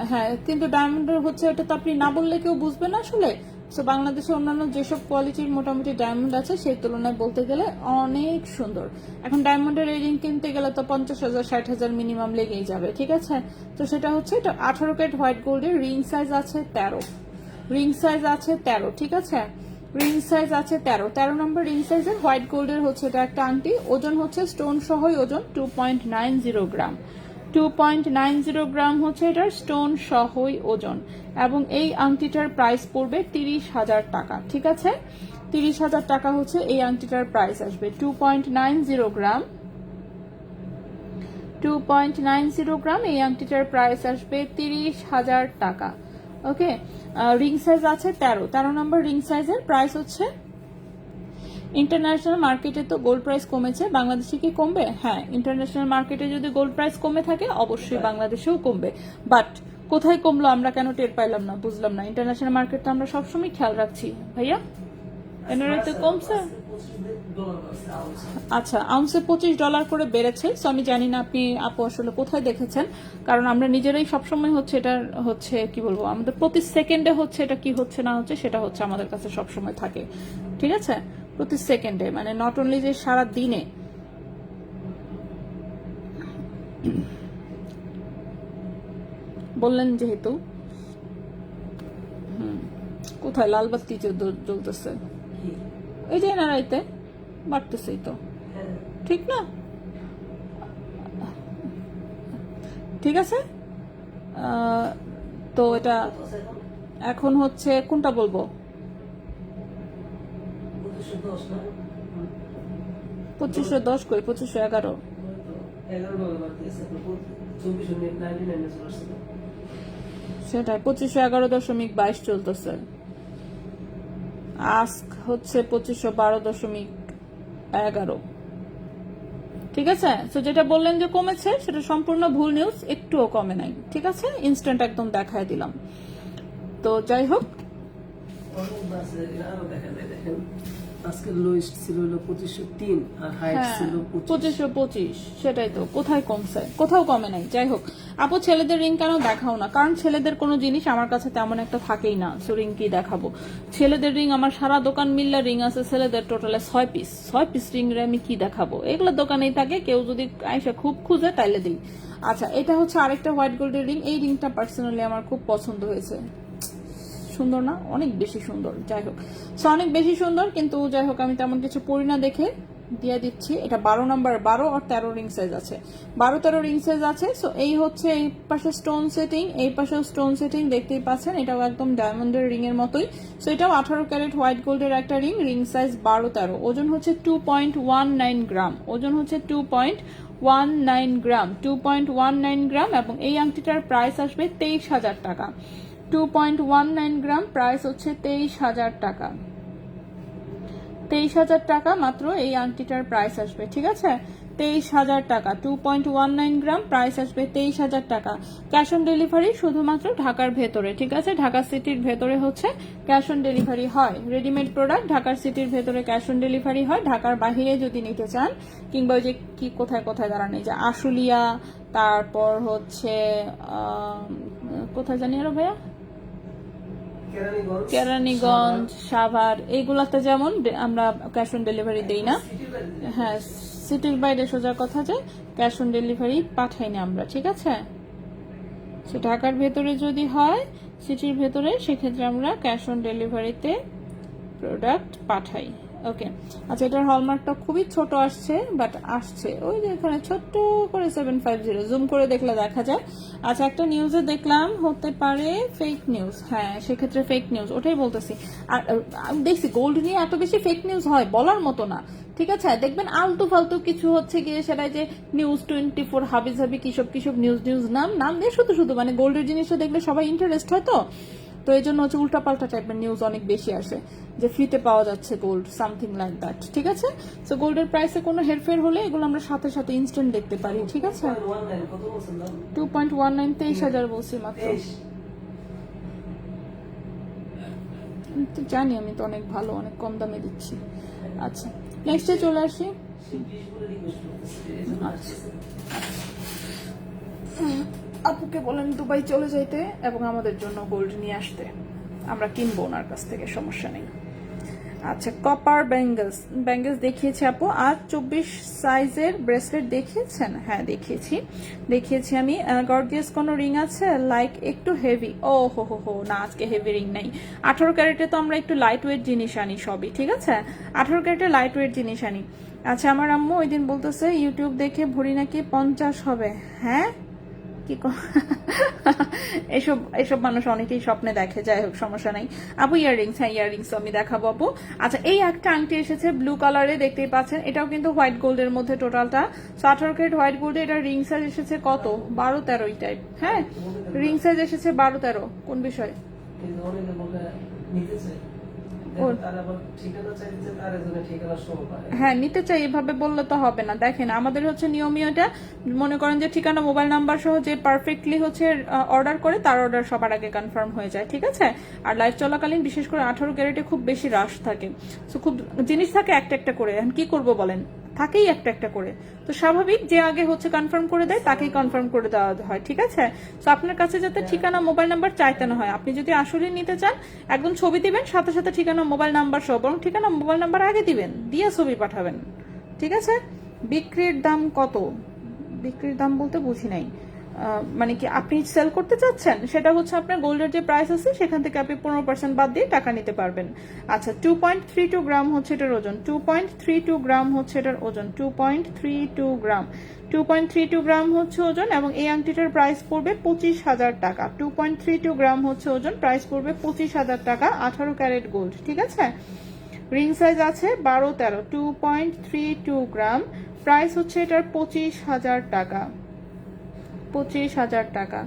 হ্যাঁ কিন্তু ডায়মন্ডের হচ্ছে এটা তো আপনি না বললে কেউ বুঝবে না আসলে। সো বাংলাদেশে অন্যান্য যেসব কোয়ালিটির মোটামুটি ডায়মন্ড আছে সেই তুলনায় বলতে গেলে অনেক সুন্দর। এখন ডায়মন্ডের এই রিং কিনতে গেলে তো 50,000 60,000 মিনিমাম লেগেই যাবে, ঠিক আছে। তো সেটা হচ্ছে এটা 18 ক্যারেট হোয়াইট গোল্ডের, রিং সাইজ আছে 13, রিং সাইজ আছে 13, ঠিক আছে। রিং সাইজ আছে 13 নম্বর রিং সাইজের হোয়াইট গোল্ডের হচ্ছে এটা একটা আংটি। ওজন হচ্ছে স্টোন সহই ওজন 2.90 গ্রাম, 2.90 গ্রাম হচ্ছে এটার স্টোন সহই ওজন। এবং এই আংটিটার প্রাইস পড়বে 30,000 টাকা, ঠিক আছে। 30,000 টাকা হচ্ছে এই আংটিটার প্রাইস আসবে। 2.90 গ্রাম, 2.90 গ্রাম, এই আংটিটার প্রাইস আসবে 30,000 টাকা। ওকে, রিং সাইজ আছে 13 নম্বর রিং সাইজের, প্রাইস হচ্ছে, ইন্টারন্যাশনাল মার্কেটে তো গোল্ড প্রাইস কমেছে, বাংলাদেশে কি কমবে? হ্যাঁ, ইন্টারন্যাশনাল মার্কেটে যদি গোল্ড প্রাইস কমে থাকে অবশ্যই বাংলাদেশেও কমবে, বাট কোথায় কমলো আমরা কেন টের পাইলাম না, বুঝলাম না। ইন্টারন্যাশনাল মার্কেট তো আমরা সবসময় খেয়াল রাখছি ভাইয়া, এনারাতে কমছে। আচ্ছা, আউন্সে $25 করে বেড়েছে। সো আমি জানি না আপনি আপু আসলে কোথায় দেখেছেন, কারণ আমরা নিজেরাই সবসময় হচ্ছে এটা হচ্ছে কি বলবো, আমাদের প্রতি সেকেন্ডে হচ্ছে এটা কি হচ্ছে না হচ্ছে সেটা হচ্ছে আমাদের কাছে সবসময় থাকে, ঠিক আছে। প্রতি সেকেন্ডে, মানে নট অনলি যে সারা দিনে। বললেন যেহেতু, কোথায় লাল বাতি জ্বলতেছে, এই যে নারাইতে বাড়তেছেই তো, ঠিক না? ঠিক আছে। তো এটা এখন হচ্ছে কোনটা বলবো, 2510 কই, 2511, সেটাই 2511.22 চলতেছে। আস্ক হচ্ছে 2512.11। ঠিক আছে, তো যেটা বললেন যে কমেছে সেটা সম্পূর্ণ ভুল নিউজ, একটুও কমে নাই। ঠিক আছে, ইনস্ট্যান্ট একদম দেখায় দিলাম। তো যাই হোক, আজকে লোয়েস্ট ছিল হলো 2503 আর হাইট হ্যাঁ ছিল 2525, সেটাই তো, কোথায় কমছে? কোথাও কমে নাই। যাই হোক আপু, ছেলেদের রিং কেন দেখাও না? কারণ ছেলেদের কোনো জিনিস আমার কাছে তেমন একটা থাকেই না, সো রিং কি দেখাবো? ছেলেদের রিং আমার সারা দোকান মিল্লা রিং আছে ছেলেদের টোটালে 6 পিস রিং রে আমি কি দেখাবো? এগুলো দোকানেই থাকে, কেউ যদি আইসা খুব খুঁজে তাইলে দিই। আচ্ছা, এটা হচ্ছে আরেকটা হোয়াইট গোল্ডের রিং। এই রিংটা পার্সোনালি আমার খুব পছন্দ হয়েছে। সুন্দর না? অনেক বেশি সুন্দর। যাই হোক, সো অনেক বেশি সুন্দর, কিন্তু যাই হোক আমি তেমন কিছু পরি না দেখে দিয়ে দিচ্ছি। এটা 12 নাম্বার, 12 আর 13 রিং সাইজ আছে, 12-13 রিং সাইজ আছে। সো এই হচ্ছে এই পাশে স্টোন সেটিং, এই পাশে স্টোন সেটিং দেখতেই পাচ্ছেন, এটাও একদম ডায়মন্ডের রিং এর মতোই। সো এটাও 18 ক্যারেট হোয়াইট গোল্ডের একটা রিং, রিং সাইজ 12-13, ওজন হচ্ছে 2.19 গ্রাম, ওজন হচ্ছে 2.19 গ্রাম, 2.19 গ্রাম। এবং এই আংটিটার প্রাইস আসবে 23,000 টাকা। 2.19 গ্রাম, প্রাইস হচ্ছে 23,000 টাকা। 23,000 টাকা মাত্র এই আংটিটার প্রাইস আসবে। ঠিক আছে, 23,000 টাকা, 2.19 গ্রাম, প্রাইস আসবে 23,000 টাকা। ক্যাশ অন ডেলিভারি শুধুমাত্র ঢাকার ভেতরে। ঠিক আছে, ঢাকা সিটির ভেতরে হচ্ছে ক্যাশ অন ডেলিভারি হয়। রেডিমেড প্রোডাক্ট ঢাকার সিটির ভেতরে ক্যাশ অন ডেলিভারি হয়। ঢাকার বাহিরে যদি নিতে চান, কিংবা ওই যে কি কোথায় কোথায় দাঁড়ান, এই যে আশুলিয়া, তারপর হচ্ছে কোথায় জানি আরো ভাইয়া, কেরানীগঞ্জ, সাভার, এইগুলাতে যেমন আমরা ক্যাশ অন ডেলিভারি দেই না। হ্যাঁ, সিটির বাইরে সোজা কথা যে ক্যাশ অন ডেলিভারি পাঠাই না আমরা। ঠিক আছে, সে ঢাকার ভেতরে যদি হয়, সিটির ভেতরে, সেক্ষেত্রে আমরা ক্যাশ অন ডেলিভারিতে প্রোডাক্ট পাঠাই। ওকে, আচ্ছা, এটার হলমার্কটা খুবই ছোট আসছে, বাট আসছে। ওই যে এখানে ছোট্ট করে 750, জুম করে দেখলে দেখা যায়। আচ্ছা, একটা নিউজে দেখলাম হতে পারে ফেক নিউজ। হ্যাঁ, সেক্ষেত্রে ফেক নিউজ, ওটাই বলতেছি। আর আমি দেখছি গোল্ড নিয়ে এত বেশি ফেক নিউজ হয় বলার মতো না। ঠিক আছে, দেখবেন আলতু ফালতু কিছু হচ্ছে গিয়ে, সেটাই যে নিউজ 24, হাবিজাবি কিসব নিউজ নাম দিয়ে শুধু মানে গোল্ডের জিনিসটা দেখলে সবাই ইন্টারেস্ট হয়, তো এই জন্য হচ্ছে উল্টাপাল্টা টাইপের নিউজ অনেক বেশি আসে, যে ফ্রিতে পাওয়া যাচ্ছে গোল্ড, সামথিং লাইক দ্যাট। ঠিক আছে, সো গোল্ডের প্রাইসে কোনো হেরফের হলে এগুলো আমরা সাথে সাথে ইনস্ট্যান্ট দেখতে পারি। ঠিক আছে, 2.19, 23,000 বলছি মাত্র। তো জানি আমি তো অনেক ভালো, অনেক কম দামে দিচ্ছি। আচ্ছা, নেক্সটে চলে আসি। আপুকে বলেন দুবাই চলে যাইতে এবং আমাদের জন্য গোল্ড নিয়ে আসতে, আমরা কিনবো ওনার কাছ থেকে, সমস্যা নেই। আচ্ছা, কপার ব্যাঙ্গেলস দেখিয়েছি আপু। আর 24 সাইজের ব্রেসলেট দেখিয়েছেন? হ্যাঁ, দেখিয়েছি আমি। গর্জিয়াস কোনো রিং আছে লাইক একটু হেভি? ও হো না, আজকে হেভি রিং নাই। 18 ক্যারেটে তো আমরা একটু লাইট ওয়েট জিনিস আনি সবই। ঠিক আছে, 18 ক্যারেটে লাইট ওয়েট জিনিস আনি। আচ্ছা, আমার আম্মু ওই দিন বলতেছে ইউটিউব দেখে ভরি নাকি 50 হবে। হ্যাঁ, কি এসব মানুষ অনেকেই স্বপ্নে দেখে। যাই হোক, সমস্যা নাই আপু। ইয়াররিংস, হ্যাঁ ইয়াররিংস আমি দেখাবো আপু। আচ্ছা, এই একটা আংটি এসেছে ব্লু কালারে, দেখতেই পাচ্ছেন, এটাও কিন্তু হোয়াইট গোল্ডের মধ্যে টোটালটা। 18 ক্যারেট হোয়াইট গোল্ডে এটা রিং সাইজ এসেছে কত? 12-13 টাইপ। হ্যাঁ, রিং সাইজ এসেছে 12-13। কোন বিষয়? হ্যাঁ, নিতে চাই, এভাবে বললে তো হবে না। দেখেন, আমাদের হচ্ছে নিয়মীয় এটা, মনে করেন যে ঠিকানা, মোবাইল নাম্বার সহ যে পারফেক্টলি হচ্ছে অর্ডার করে, তার অর্ডার সবার আগে কনফার্ম হয়ে যায়। ঠিক আছে, আর লাইভ চলাকালীন বিশেষ করে 18 ক্যারেটে খুব বেশি রাশ থাকে, তো খুব জিনিস থাকে একটা করে। এখন কি করব বলেন, থাকেই একটা করে, তো স্বাভাবিক যে আগে হচ্ছে কনফার্ম করে দেয় তাকেই কনফার্ম করে দেওয়া হয়। ঠিক আছে, তো আপনার কাছে যাতে ঠিকানা মোবাইল নাম্বার চাইতে না হয়, আপনি যদি আসলে নিতে চান একদম ছবি দিবেন, সাথে সাথে ঠিকানা মোবাইল নাম্বার সহ, বরং ঠিকানা মোবাইল নাম্বার আগে দিবেন, দিয়ে ছবি পাঠাবেন। ঠিক আছে, বিক্রির দাম কত? বিক্রির দাম বলতে বুঝি নাই, মানে কি আপনি সেল করতে চাচ্ছেন? সেটা হচ্ছে আপনার গোল্ডের যে প্রাইস আছে সেখান থেকে আপনি 15% বাদ দিয়ে টাকা নিতে পারবেন। আচ্ছা, 2.32 গ্রাম হচ্ছে এটার ওজন, 2.32 গ্রাম হচ্ছে এটার ওজন, 2.32 গ্রাম, 2.32 গ্রাম হচ্ছে ওজন। এবং এই আংটিটার প্রাইস পড়বে 25,000 টাকা। 2.32 গ্রাম হচ্ছে ওজন, প্রাইস পড়বে 25,000 টাকা, 18 ক্যারেট গোল্ড। ঠিক আছে, রিং সাইজ আছে 12-13, 2.32 গ্রাম, প্রাইস হচ্ছে এটার 25,000 টাকা, 25,000 টাকা।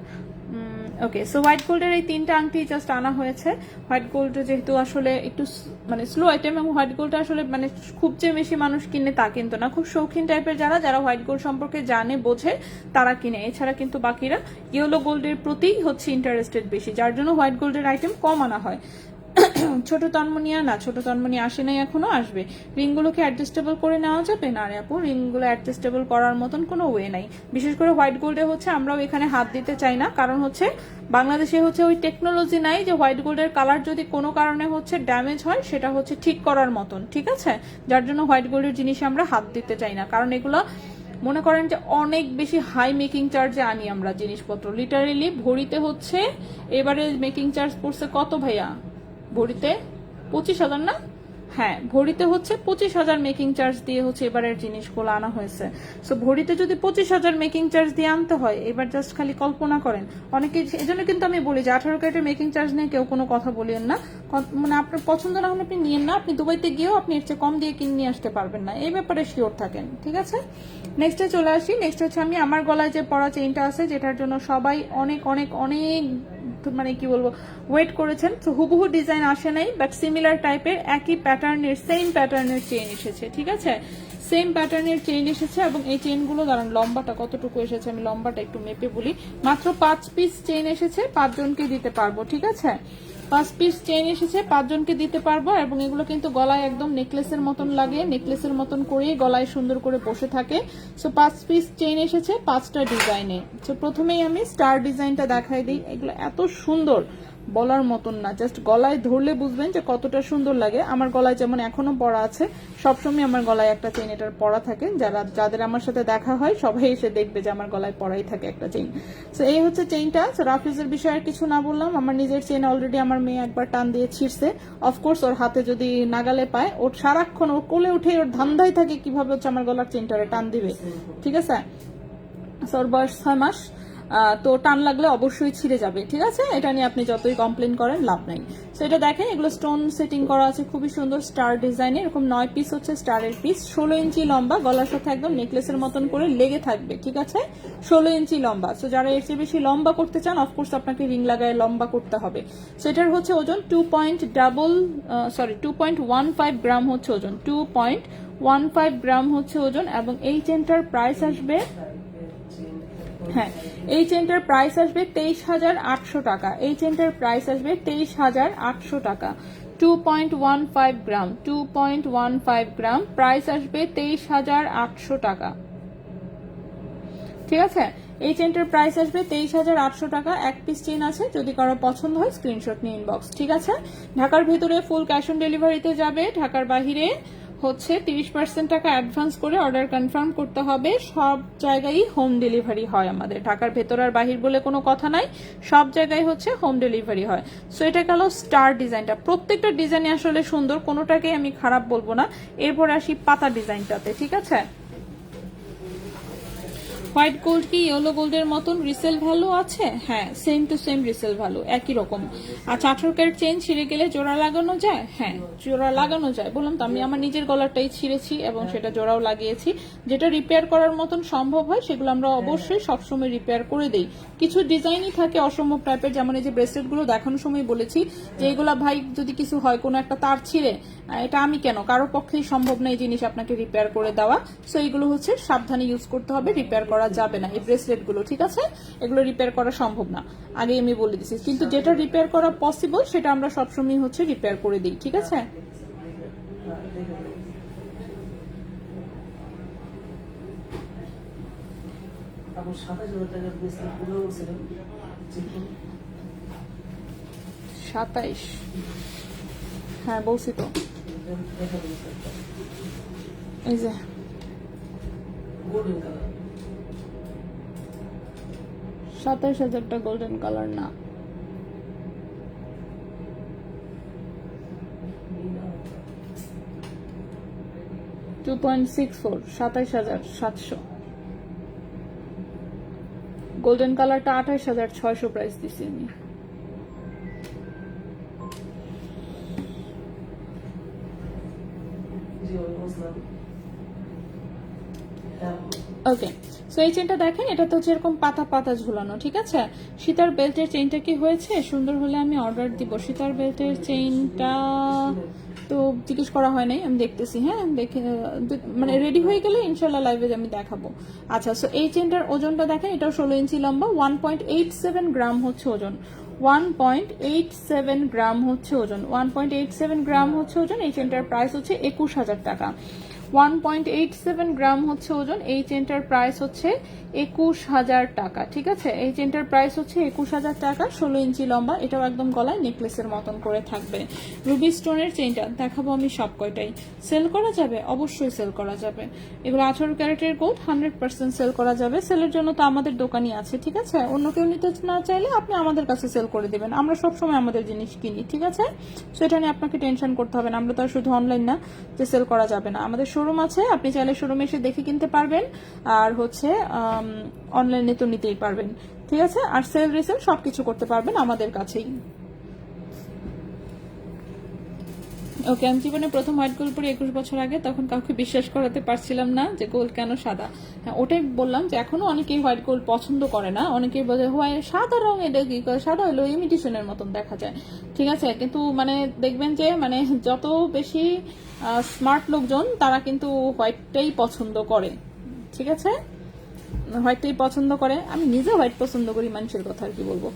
ওকে, সো হোয়াইট গোল্ডের এই 3টা আংটি জাস্ট আনা হয়েছে। হোয়াইট গোল্ড যেহেতু আসলে একটু মানে স্লো আইটেম, এবং হোয়াইট গোল্ডটা আসলে মানে খুব যে বেশি মানুষ কিনে তা কিন্তু না, খুব শৌখিন টাইপের যারা হোয়াইট গোল্ড সম্পর্কে জানে বোঝে তারা কিনে, এছাড়া কিন্তু বাকিরা ইয়েলো গোল্ডের প্রতি হচ্ছে ইন্টারেস্টেড বেশি, যার জন্য হোয়াইট গোল্ডের আইটেম কম আনা হয়। ছোট তন্মনিয়া না, ছোট তন্মনি আসে নাই, এখনো আসবে। রিংগুলোকে অ্যাডজাস্টেবল করে নেওয়া যাবে না রে আপু, রিংগুলো অ্যাডজাস্টেবল করার মতন কোনো ওয়ে নাই। বিশেষ করে হোয়াইট গোল্ডে হচ্ছে আমরাও এখানে হাত দিতে চাই না, কারণ হচ্ছে বাংলাদেশে হচ্ছে ওই টেকনোলজি নাই যে হোয়াইট গোল্ডের কালার যদি কোনো কারণে হচ্ছে ড্যামেজ হয় সেটা হচ্ছে ঠিক করার মতন, ঠিক আছে? যার জন্য হোয়াইট গোল্ডের জিনিসে আমরা হাত দিতে চাই না, কারণ এগুলো মনে করেন যে অনেক বেশি হাই মেকিং চার্জে আনি আমরা জিনিসপত্র। লিটারেলি ভরিতে হচ্ছে এবারে মেকিং চার্জ পড়ছে কত ভাইয়া? ভরিতে 25,000 না? হ্যাঁ, ভরিতে হচ্ছে 25,000 মেকিং চার্জ দিয়ে হচ্ছে এবারের জিনিসগুলো আনা হয়েছে। সো ভরিতে যদি 25,000 মেকিং চার্জ দিয়ে আনতে হয়, এবার জাস্ট খালি কল্পনা করেন। অনেকে এই জন্য কিন্তু আমি বলি যে 18 ক্যারেটের মেকিং চার্জ নিয়ে কেউ কোনো কথা বলেন না, মানে আপনার পছন্দ না হলে আপনি নিয়েন না। আপনি দুবাইতে গিয়েও আপনি এর চেয়ে কম দিয়ে কিনে নিয়ে আসতে পারবেন না, এই ব্যাপারে শিওর থাকেন, ঠিক আছে? নেক্সটে চলে আসি। নেক্সট হচ্ছে আমি আমার গলায় যে পরা চেইনটা আছে, যেটার জন্য সবাই অনেক অনেক অনেক মানে কি বলবো ওয়েট করেছেন। তো হুবহু ডিজাইন আসে নাই, বাট সিমিলার টাইপের একই প্যাটার্নের সেম প্যাটার্নের চেইন এসেছে, ঠিক আছে? সেম প্যাটার্নের চেইন এসেছে, এবং এই চেইনগুলো দাঁড়ান লম্বাটা কতটুকু এসেছে আমি লম্বাটা একটু মেপে বলি। মাত্র 5 পিস চেইন এসেছে, 5 জনকে দিতে পারবো, ঠিক আছে? 5 পিস চেইন এসেছে, 5 জনকে দিতে পারবো। এবং এগুলো কিন্তু গলায় একদম নেকলেসের মতন লাগে, নেকলেসের মতন করেই গলায় সুন্দর করে বসে থাকে। সো 5 পিস চেইন এসেছে 5টা ডিজাইনে। তো প্রথমেই আমি স্টার ডিজাইনটা দেখাই দিই। এগুলো এত সুন্দর বলার মতন না, জাস্ট গলায় ধরলে বুঝবেন যে কতটা সুন্দর লাগে। আমার গলায় যেমন এখনো পরা আছে, সবসময় আমার গলায় একটা চেইন এটার পরা থাকে। যাদের আমার সাথে দেখা হয় সবাই এসে দেখবে যে আমার গলায় পরাই থাকে একটা চেইন। সো এই হচ্ছে চেইনটা। সো রাফিজের বিষয়ে আর কিছু না বললাম, আমার নিজের চেইন অলরেডি আমার মেয়ে একবার টান দিয়ে ছিঁড়ছে। অফকোর্স ওর হাতে যদি নাগালে পায়, ওর সারাক্ষণ ওর কোলে উঠে ওর ধান্দাই থাকে কিভাবে হচ্ছে আমার গলার চেইনটারে টান দিবে, ঠিক আছে? সো ওর বয়স 6 মাস, তো টান লাগলে অবশ্যই ছিঁড়ে যাবে, ঠিক আছে? এটা নিয়ে আপনি যতই কমপ্লেন করেন লাভ নাই। সো এটা দেখেন, এগুলো স্টোন সেটিং করা আছে খুবই সুন্দর স্টার ডিজাইনে। এরকম 9 পিস হচ্ছে স্টারের পিস, 16 ইঞ্চি লম্বা, গলার সাথে একদম নেকলেসের মতন করে লেগে থাকবে, ঠিক আছে? 16 ইঞ্চি লম্বা। সো যারা এর চেয়ে বেশি লম্বা করতে চান, অফকোর্স আপনাকে রিং লাগায় লম্বা করতে হবে। সো এটার হচ্ছে ওজন 2.15 গ্রাম হচ্ছে ওজন, 2.15 গ্রাম হচ্ছে ওজন। এবং এই চেনটার প্রাইস আসবে, হ্যাঁ, এই চেনটার প্রাইস আসবে 23,800 টাকা। এই চেনটার প্রাইস আসবে 23,800 টাকা। 2.15 গ্রাম, 2.15 গ্রাম, প্রাইস আসবে 23,800 টাকা, ঠিক আছে? এই চেনটার প্রাইস আসবে 23,800 টাকা। এক পিস চেন আছে, যদি কারো পছন্দ হয় স্ক্রিনশট নিয়ে ইনবক্স, ঠিক আছে? ঢাকার ভিতরে ফুল ক্যাশ অন ডেলিভারিতে যাবে, ঢাকার বাহিরে হচ্ছে 30% টাকা অ্যাডভান্স করে অর্ডার কনফার্ম করতে হবে। সব জায়গায় হোম ডেলিভারি হয় আমাদের, ঢাকার ভেতর আর বাহির বলে কোনো কথা নাই, সব জায়গায় হচ্ছে হোম ডেলিভারি হয়। সো এটা গেল স্টার ডিজাইনটা। প্রত্যেকটা ডিজাইনে আসলে সুন্দর, কোনোটাকেই আমি খারাপ বলবো না। এরপর আসি পাতা ডিজাইনটাতে, ঠিক আছে? হোয়াইট গোল্ড কি ইয়েলো গোল্ডের মতন রিসেল ভ্যালু আছে? হ্যাঁ, same to same resale value, একই রকম। আচ্ছা, 18 ক্যারেট চেইন ছিঁড়ে গেলে জোড়া লাগানো যায়? হ্যাঁ, জোড়া লাগানো যায়। বললাম তো, আমি আমার নিজের গলারটাই ছিঁড়েছি এবং সেটা জোড়াও লাগিয়েছি। যেটা রিপেয়ার করার মতন সম্ভব হয় সেগুলো আমরা অবশ্যই সবসময় রিপেয়ার করে দেই। কিছু ডিজাইনই থাকে অসম্ভব টাইপের, যেমন এই যে ব্রেসলেটগুলো দেখানোর সময় বলেছি যে এগুলা ভাই যদি কিছু হয়, কোনো একটা তার ছিঁড়ে, এটা আমি কেন, কারোর পক্ষেই সম্ভব না এই জিনিস আপনাকে রিপেয়ার করে দেওয়া। সো এইগুলো হচ্ছে সাবধানে ইউজ করতে হবে, রিপেয়ার করা যাবে না এই ব্রেসলেট গুলো, ঠিক আছে? এগুলো রিপেয়ার করা সম্ভব না, আগে আমি বলে দিচ্ছি। কিন্তু যেটা রিপেয়ার করা পসিবল সেটা আমরা সবসময় হচ্ছে রিপেয়ার করে দিই, ঠিক আছে? আপনি 27,000 টাকার ব্রেসলেট গুলো বলছিলেন, 27, হ্যাঁ বলছি তো। এই যে গোল্ডেন কালার, 27,000টা গোল্ডেন কালার না, 2.64, 27,700। গোল্ডেন কালারটা 28,600 প্রাইস দিছি আমি। ওকে, সো এই চেনটা দেখেন, এটা তো হচ্ছে এরকম পাতা পাতা ঝুলানো, ঠিক আছে। সীতার বেল্টের চেইনটা কি হয়েছে, সুন্দর হলে আমি অর্ডার দিব। সীতার বেল্টের চেইনটা তো জিজ্ঞেস করা হয় নাই, আমি দেখতেছি, হ্যাঁ দেখে মানে রেডি হয়ে গেলে ইনশাল্লাহ লাইভে আমি দেখাবো। আচ্ছা, সো এই চেনটার ওজনটা দেখেন, এটাও 16 ইঞ্চি লম্বা, 1.87 গ্রাম হচ্ছে ওজন, 1.87 গ্রাম হচ্ছে ওজন, 1.87 গ্রাম হচ্ছে ওজন। এই চেনটার প্রাইস হচ্ছে 21,000 টাকা। 1.87 গ্রাম হচ্ছে ওজন, এই চেনটার প্রাইস হচ্ছে 21,000 টাকা, ঠিক আছে। এই চেনটার প্রাইস হচ্ছে 21,000 টাকা, 16 ইঞ্চি লম্বা, এটাও একদম গলায় নেকলেসের মতন করে থাকবে। রুবি স্টোনের চেনটা দেখাবো আমি সব কয়টাই। সেল করা যাবে, অবশ্যই সেল করা যাবে। এগুলো 18 ক্যারেটের গোল্ড, 100% সেল করা যাবে। সেলের জন্য তো আমাদের দোকানই আছে, ঠিক আছে। অন্য কেউ নিতে না চাইলে আপনি আমাদের কাছে সেল করে দিবেন, আমরা সবসময় আমাদের জিনিস কিনি, ঠিক আছে। সেটা নিয়ে আপনাকে টেনশন করতে হবে না। আমরা তো আর শুধু অনলাইন না যে সেল করা যাবে না, আমাদের শোরুম আছে, আপনি চাইলে শোরুমে এসে দেখে কিনতে পারবেন, আর হচ্ছে অনলাইনে তো নিতেই পারবেন, ঠিক আছে। আর সেল রিসেল সবকিছু করতে পারবেন আমাদের কাছেই। ওকে, আমি জীবনে প্রথম হোয়াইট গোল্ড পরে 21 বছর আগে, তখন কাউকে বিশ্বাস করাতে পারছিলাম না যে গোল্ড কেন সাদা। হ্যাঁ, ওটাই বললাম যে এখনো অনেকেই হোয়াইট গোল্ড পছন্দ করে না, অনেকেই বলে হোয়াইট সাদা রং, এটা কি করে, সাদা হলো ইমিটেশনের মতন দেখা যায়, ঠিক আছে। কিন্তু মানে দেখবেন যে মানে যত বেশি স্মার্ট লোকজন তারা কিন্তু হোয়াইটটাই পছন্দ করে, ঠিক আছে, হোয়াইটটাই পছন্দ করে। আমি নিজে হোয়াইট পছন্দ করি, মানুষের কথা আর কি বলবো।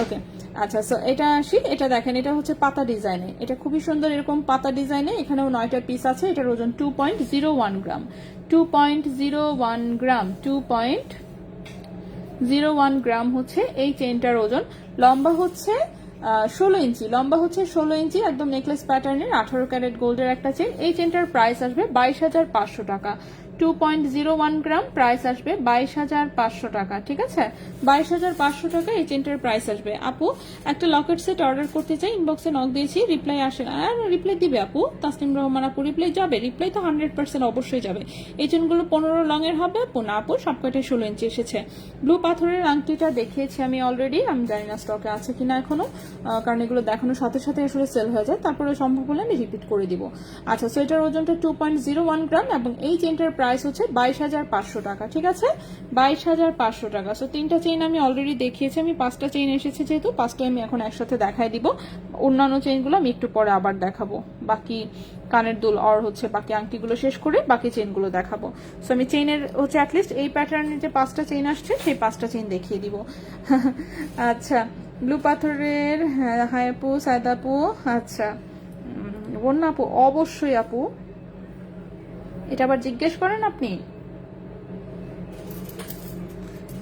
ওকে, আচ্ছা, সো এটা আসি, এটা দেখেন, এটা হচ্ছে পাতা ডিজাইনে, এটা খুবই সুন্দর, এরকম পাতা ডিজাইনে, এখানেও 9টা পিস আছে। এটার ওজন 2.01 গ্রাম, 2.01 গ্রাম, 2.01 গ্রাম হচ্ছে এই চেইনটার ওজন। লম্বা হচ্ছে 16 ইঞ্চি, লম্বা হচ্ছে 16 ইঞ্চি, একদম নেকলেস প্যাটার্নের 18 ক্যারেট গোল্ডের একটা চেন। এই চেনটার প্রাইস আসবে 22,500 টাকা। 2.01 গ্রাম, প্রাইস আসবে 22,500 টাকা, ঠিক আছে। 22,500 টাকা এই চেনটার প্রাইস আসবে। আপু একটা লকেট সেট অর্ডার করতে চাই, ইনবক্সে নক দিয়েছি, রিপ্লাই আসে না। আর রিপ্লাই দিবে আপু, তাসনিম রহমান আপু, রিপ্লাই যাবে, রিপ্লাই তো 100% অবশ্যই যাবে। এই চেনগুলো 15 লংয়ের হবে আপু, না আপু সব কয়টাই 16 ইঞ্চি এসেছে। ব্লু পাথরের আংটিটা দেখিয়েছি আমি অলরেডি, আমি জানি না স্টকে আছে কিনা এখনো, কারণ এগুলো দেখানোর সাথে সাথে আসলে সেল হয়ে যায়, তারপরে সম্ভব হলে আমি রিপিট করে দিব। আচ্ছা, সো এটার ওজনটা 2.01 গ্রাম এবং এই চেনটার প্রাইস হচ্ছে 22,500 টাকা, ঠিক আছে, 22,500 টাকা। সো 3টা চেইন আমি অলরেডি দেখিয়েছি, আমি 5টা চেইন এসেছে যেহেতু 5টাই আমি এখন একসাথে দেখাই দিব। অন্যান্য চেইনগুলো আমি একটু পরে আবার দেখাবো, বাকি কানের দুল আর হচ্ছে বাকি আংটিগুলো শেষ করে বাকি চেইনগুলো দেখাবো। সো আমি চেইনের হচ্ছে অ্যাটলিস্ট এই প্যাটার্নের যে 5টা চেইন আসছে সেই 5টা চেইন দেখিয়ে দিব। আচ্ছা, ব্লু পাথরের, হাই আপু, সায়দ আপু, আচ্ছা বন্যা আপু, অবশ্যই আপু, এটা আবার জিজ্ঞেস করেন আপনি।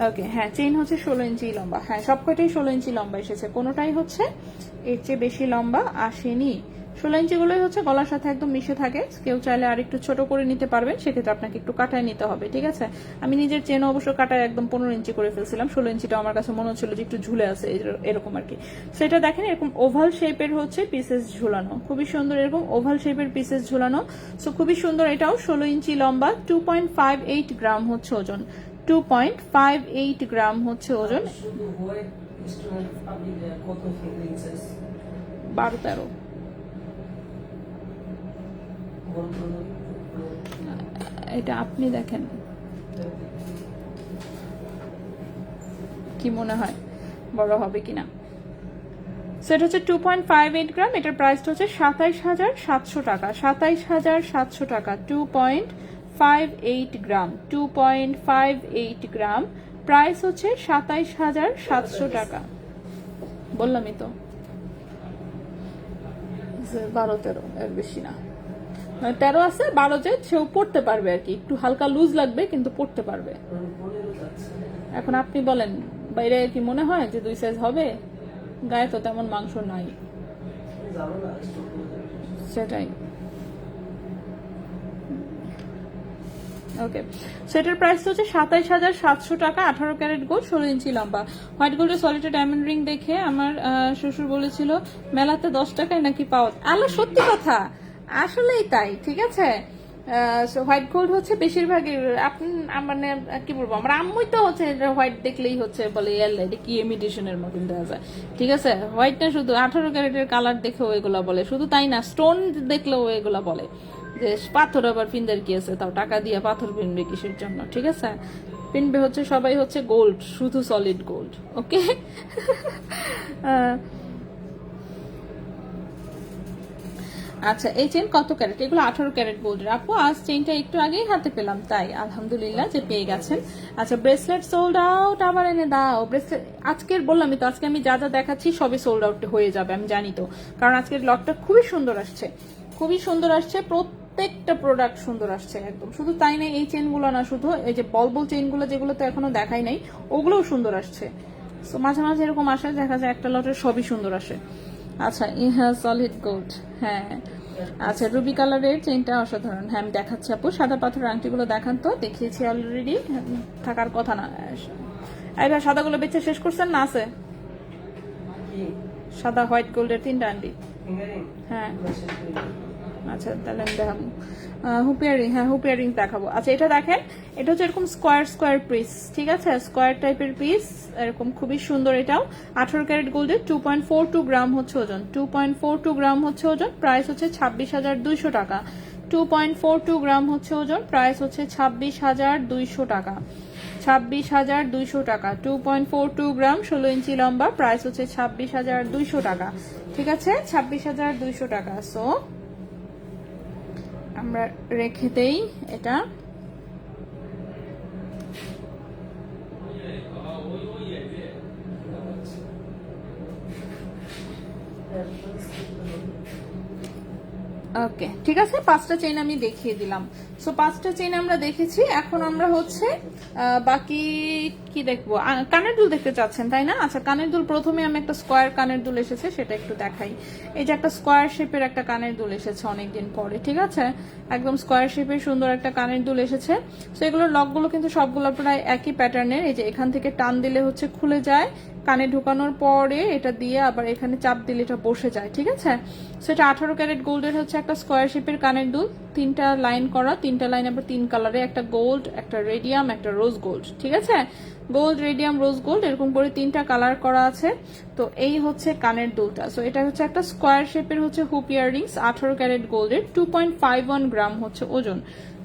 ওকে, হ্যাঁ, চেইন হচ্ছে 16 ইঞ্চি লম্বা, হ্যাঁ সবকটাই 16 ইঞ্চি লম্বা এসেছে, কোনোটাই হচ্ছে এর চেয়ে বেশি লম্বা আসেনি। 16 ইঞ্চিগুলোই হচ্ছে গলার সাথে একদম মিশে থাকে। কেউ চাইলে আর একটু ছোট করে নিতে পারবেন, সেক্ষেত্রে আপনাকে একটু কাটায় নিতে হবে, ঠিক আছে। আমি নিজের চেন অবশ্য কাটায় একদম 15 ইঞ্চি করে ফেলছিলাম, 16 ইঞ্চিটা আমার কাছে মনে হচ্ছিল যে একটু ঝুলে আছে এরকম আর কি। সেটা দেখেন, এরকম ওভাল শেপের হচ্ছে পিসেস ঝুলানো, খুবই সুন্দর, এরকম ওভাল শেপের পিসেস ঝুলানো। সো খুবই সুন্দর, এটাও 16 ইঞ্চি লম্বা, 2.58 গ্রাম হচ্ছে ওজন, 2.58 গ্রাম হচ্ছে ওজন, 12-13। এটা আপনি দেখেন কি মনে হয় বড় হবে কিনা। সেটা হচ্ছে 2.58 গ্রাম, এটার প্রাইসটা হচ্ছে 27,700 টাকা, 27,700 টাকা। 2.58 গ্রাম, 2.58 গ্রাম, প্রাইস হচ্ছে 27,700 টাকা। বললামই তো 12-13, এর বেশি না, 13 আছে, 12 যে সেও পড়তে পারবে আর কি, একটু হালকা লুজ লাগবে কিন্তু পড়তে পারবে। এখন আপনি বলেন, বাইরে কি মনে হয় যে 2 সাইজ হবে? গায়ে তো তেমন মাংস নাই, সেটাই। ওকে, সেটার প্রাইস হচ্ছে 27,700 টাকা, 18 ক্যারেট গোল্ড, 16 ইঞ্চি লম্বা। হোয়াইট গোল্ডের সলিড ডায়মন্ড রিং দেখে আমার শ্বশুর বলেছিল মেলাতে 10 টাকায় নাকি পাওয়া। আলো, সত্যি কথা, আসলেই তাই, ঠিক আছে। হোয়াইট গোল্ড হচ্ছে বেশিরভাগই আপনি মানে কি বলবো, আমার আম্মুই তো হচ্ছে হোয়াইট দেখলেই হচ্ছে বলে এটা কি ইমিটেশনের মতন দেখা যায়, ঠিক আছে। হোয়াইট না শুধু 18 ক্যারেটের কালার দেখে ওইগুলা বলে, শুধু তাই না, স্টোন দেখলেও ওইগুলা বলে যে পাথর আবার পিন্দার কি আছে, তাও টাকা দিয়ে পাথর পিনবে কিসের জন্য, ঠিক আছে। পিনবে হচ্ছে সবাই হচ্ছে গোল্ড, শুধু সলিড গোল্ড। ওকে আচ্ছা, এই চেন কত ক্যারেট? এগুলো 18 ক্যারেট গোল্ডের। আপু আজ চেনটা একটু আগেই হাতে পেলাম, তাই আলহামদুলিল্লাহ যে পেয়ে গেছেন। আচ্ছা, ব্রেসলেট সোল্ড আউট, আবার এনে দাও ব্রেসলেট। আজকের বললামই তো, আজকে আমি যা যা দেখাচ্ছি সবই সোল্ড আউট হয়ে যাবে, আমি জানি তো, কারণ আজকের লটটা খুবই সুন্দর আসছে, খুবই সুন্দর আসছে, প্রত্যেকটা প্রোডাক্ট সুন্দর আসছে একদম। শুধু তাই নাই, এই চেনগুলো না, শুধু এই যে বল বল চেনগুলো যেগুলো তো এখনো দেখাই নাই, ওগুলোও সুন্দর আসছে। তো মাঝে মাঝে এরকম আসে, দেখা যায় একটা লটের সবই সুন্দর আসে। আচ্ছা, হ্যাঁ সলিড গোল্ড, হ্যাঁ। আচ্ছা, রুবি কালারের চেনটা অসাধারণ। হ্যাঁ আমি দেখাচ্ছি আপু, সাদা পাথর আংটিগুলো দেখান তো, দেখিয়েছি অলরেডি, থাকার কথা না। এই ভাই সাদাগুলো বেচে শেষ করছেন না? আছে সাদা হোয়াইট গোল্ডের 3টা আংটি। হ্যাঁ আচ্ছা, তাহলে আমি দেখাবো হুপিয়ারিং। হ্যাঁ হুপিয়ারিং দেখাবো। আচ্ছা, এটা দেখেন, এটা হচ্ছে এরকম স্কোয়ার স্কোয়ার পিস, ঠিক আছে, স্কোয়ার টাইপের পিস, এরকম খুবই সুন্দর। এটাও 18 ক্যারেট গোল্ডের, 2.42 গ্রাম হচ্ছে ওজন, 2.42 গ্রাম হচ্ছে ওজন, প্রাইস হচ্ছে 26,200 টাকা। 2.42 গ্রাম হচ্ছে ওজন, প্রাইস হচ্ছে 26,200 টাকা। 26,200 টাকা। 2.42 গ্রাম, 16 ইঞ্চি লম্বা, প্রাইস হচ্ছে 26,200 টাকা। ঠিক আছে, 26,200 টাকা। সো আমরা রেখে দেই এটা। ওকে, ঠিক আছে, 5টা চেইন আমি দেখিয়ে দিলাম। সো 5টা চেইন আমরা দেখেছি, এখন আমরা হচ্ছে বাকি কি দেখবো? কানের দুল দেখতে চাচ্ছেন তাই না? আচ্ছা, কানের দুল প্রথমে আমি একটা স্কোয়ার কানের দুল এসেছে সেটা একটু দেখাই। এই যে একটা স্কোয়ার শেপের একটা কানের দুল এসেছে অনেকদিন পরে, ঠিক আছে, একদম স্কোয়ার শেপের সুন্দর একটা কানের দুল এসেছে। সো এগুলোর লকগুলো কিন্তু সবগুলো প্রায় একই প্যাটার্নের। এই যে এখান থেকে টান দিলে হচ্ছে খুলে যায়, কানে ঢুকানোর পরে এটা দিয়ে আবার এখানে চাপ দিলে এটা বসে যায়, ঠিক আছে। সেটা 18 ক্যারেট গোল্ডের হচ্ছে একটা স্কোয়ার শেপের কানের দুল, 3টা লাইন করা, 3টা লাইন আবার 3 কালারে, একটা গোল্ড, একটা রেডিয়াম, একটা রোজ গোল্ড, ঠিক আছে, গোল্ড, রেডিয়াম, রোজ গোল্ড, এরকম করে 3টা কালার করা আছে। তো এই হচ্ছে কানের দুলটা। সো এটা হচ্ছে একটা স্কোয়ার শেপের হচ্ছে হুপ ইয়াররিংস, 18 ক্যারেট গোল্ডের, 2.51 গ্রাম হচ্ছে ওজন,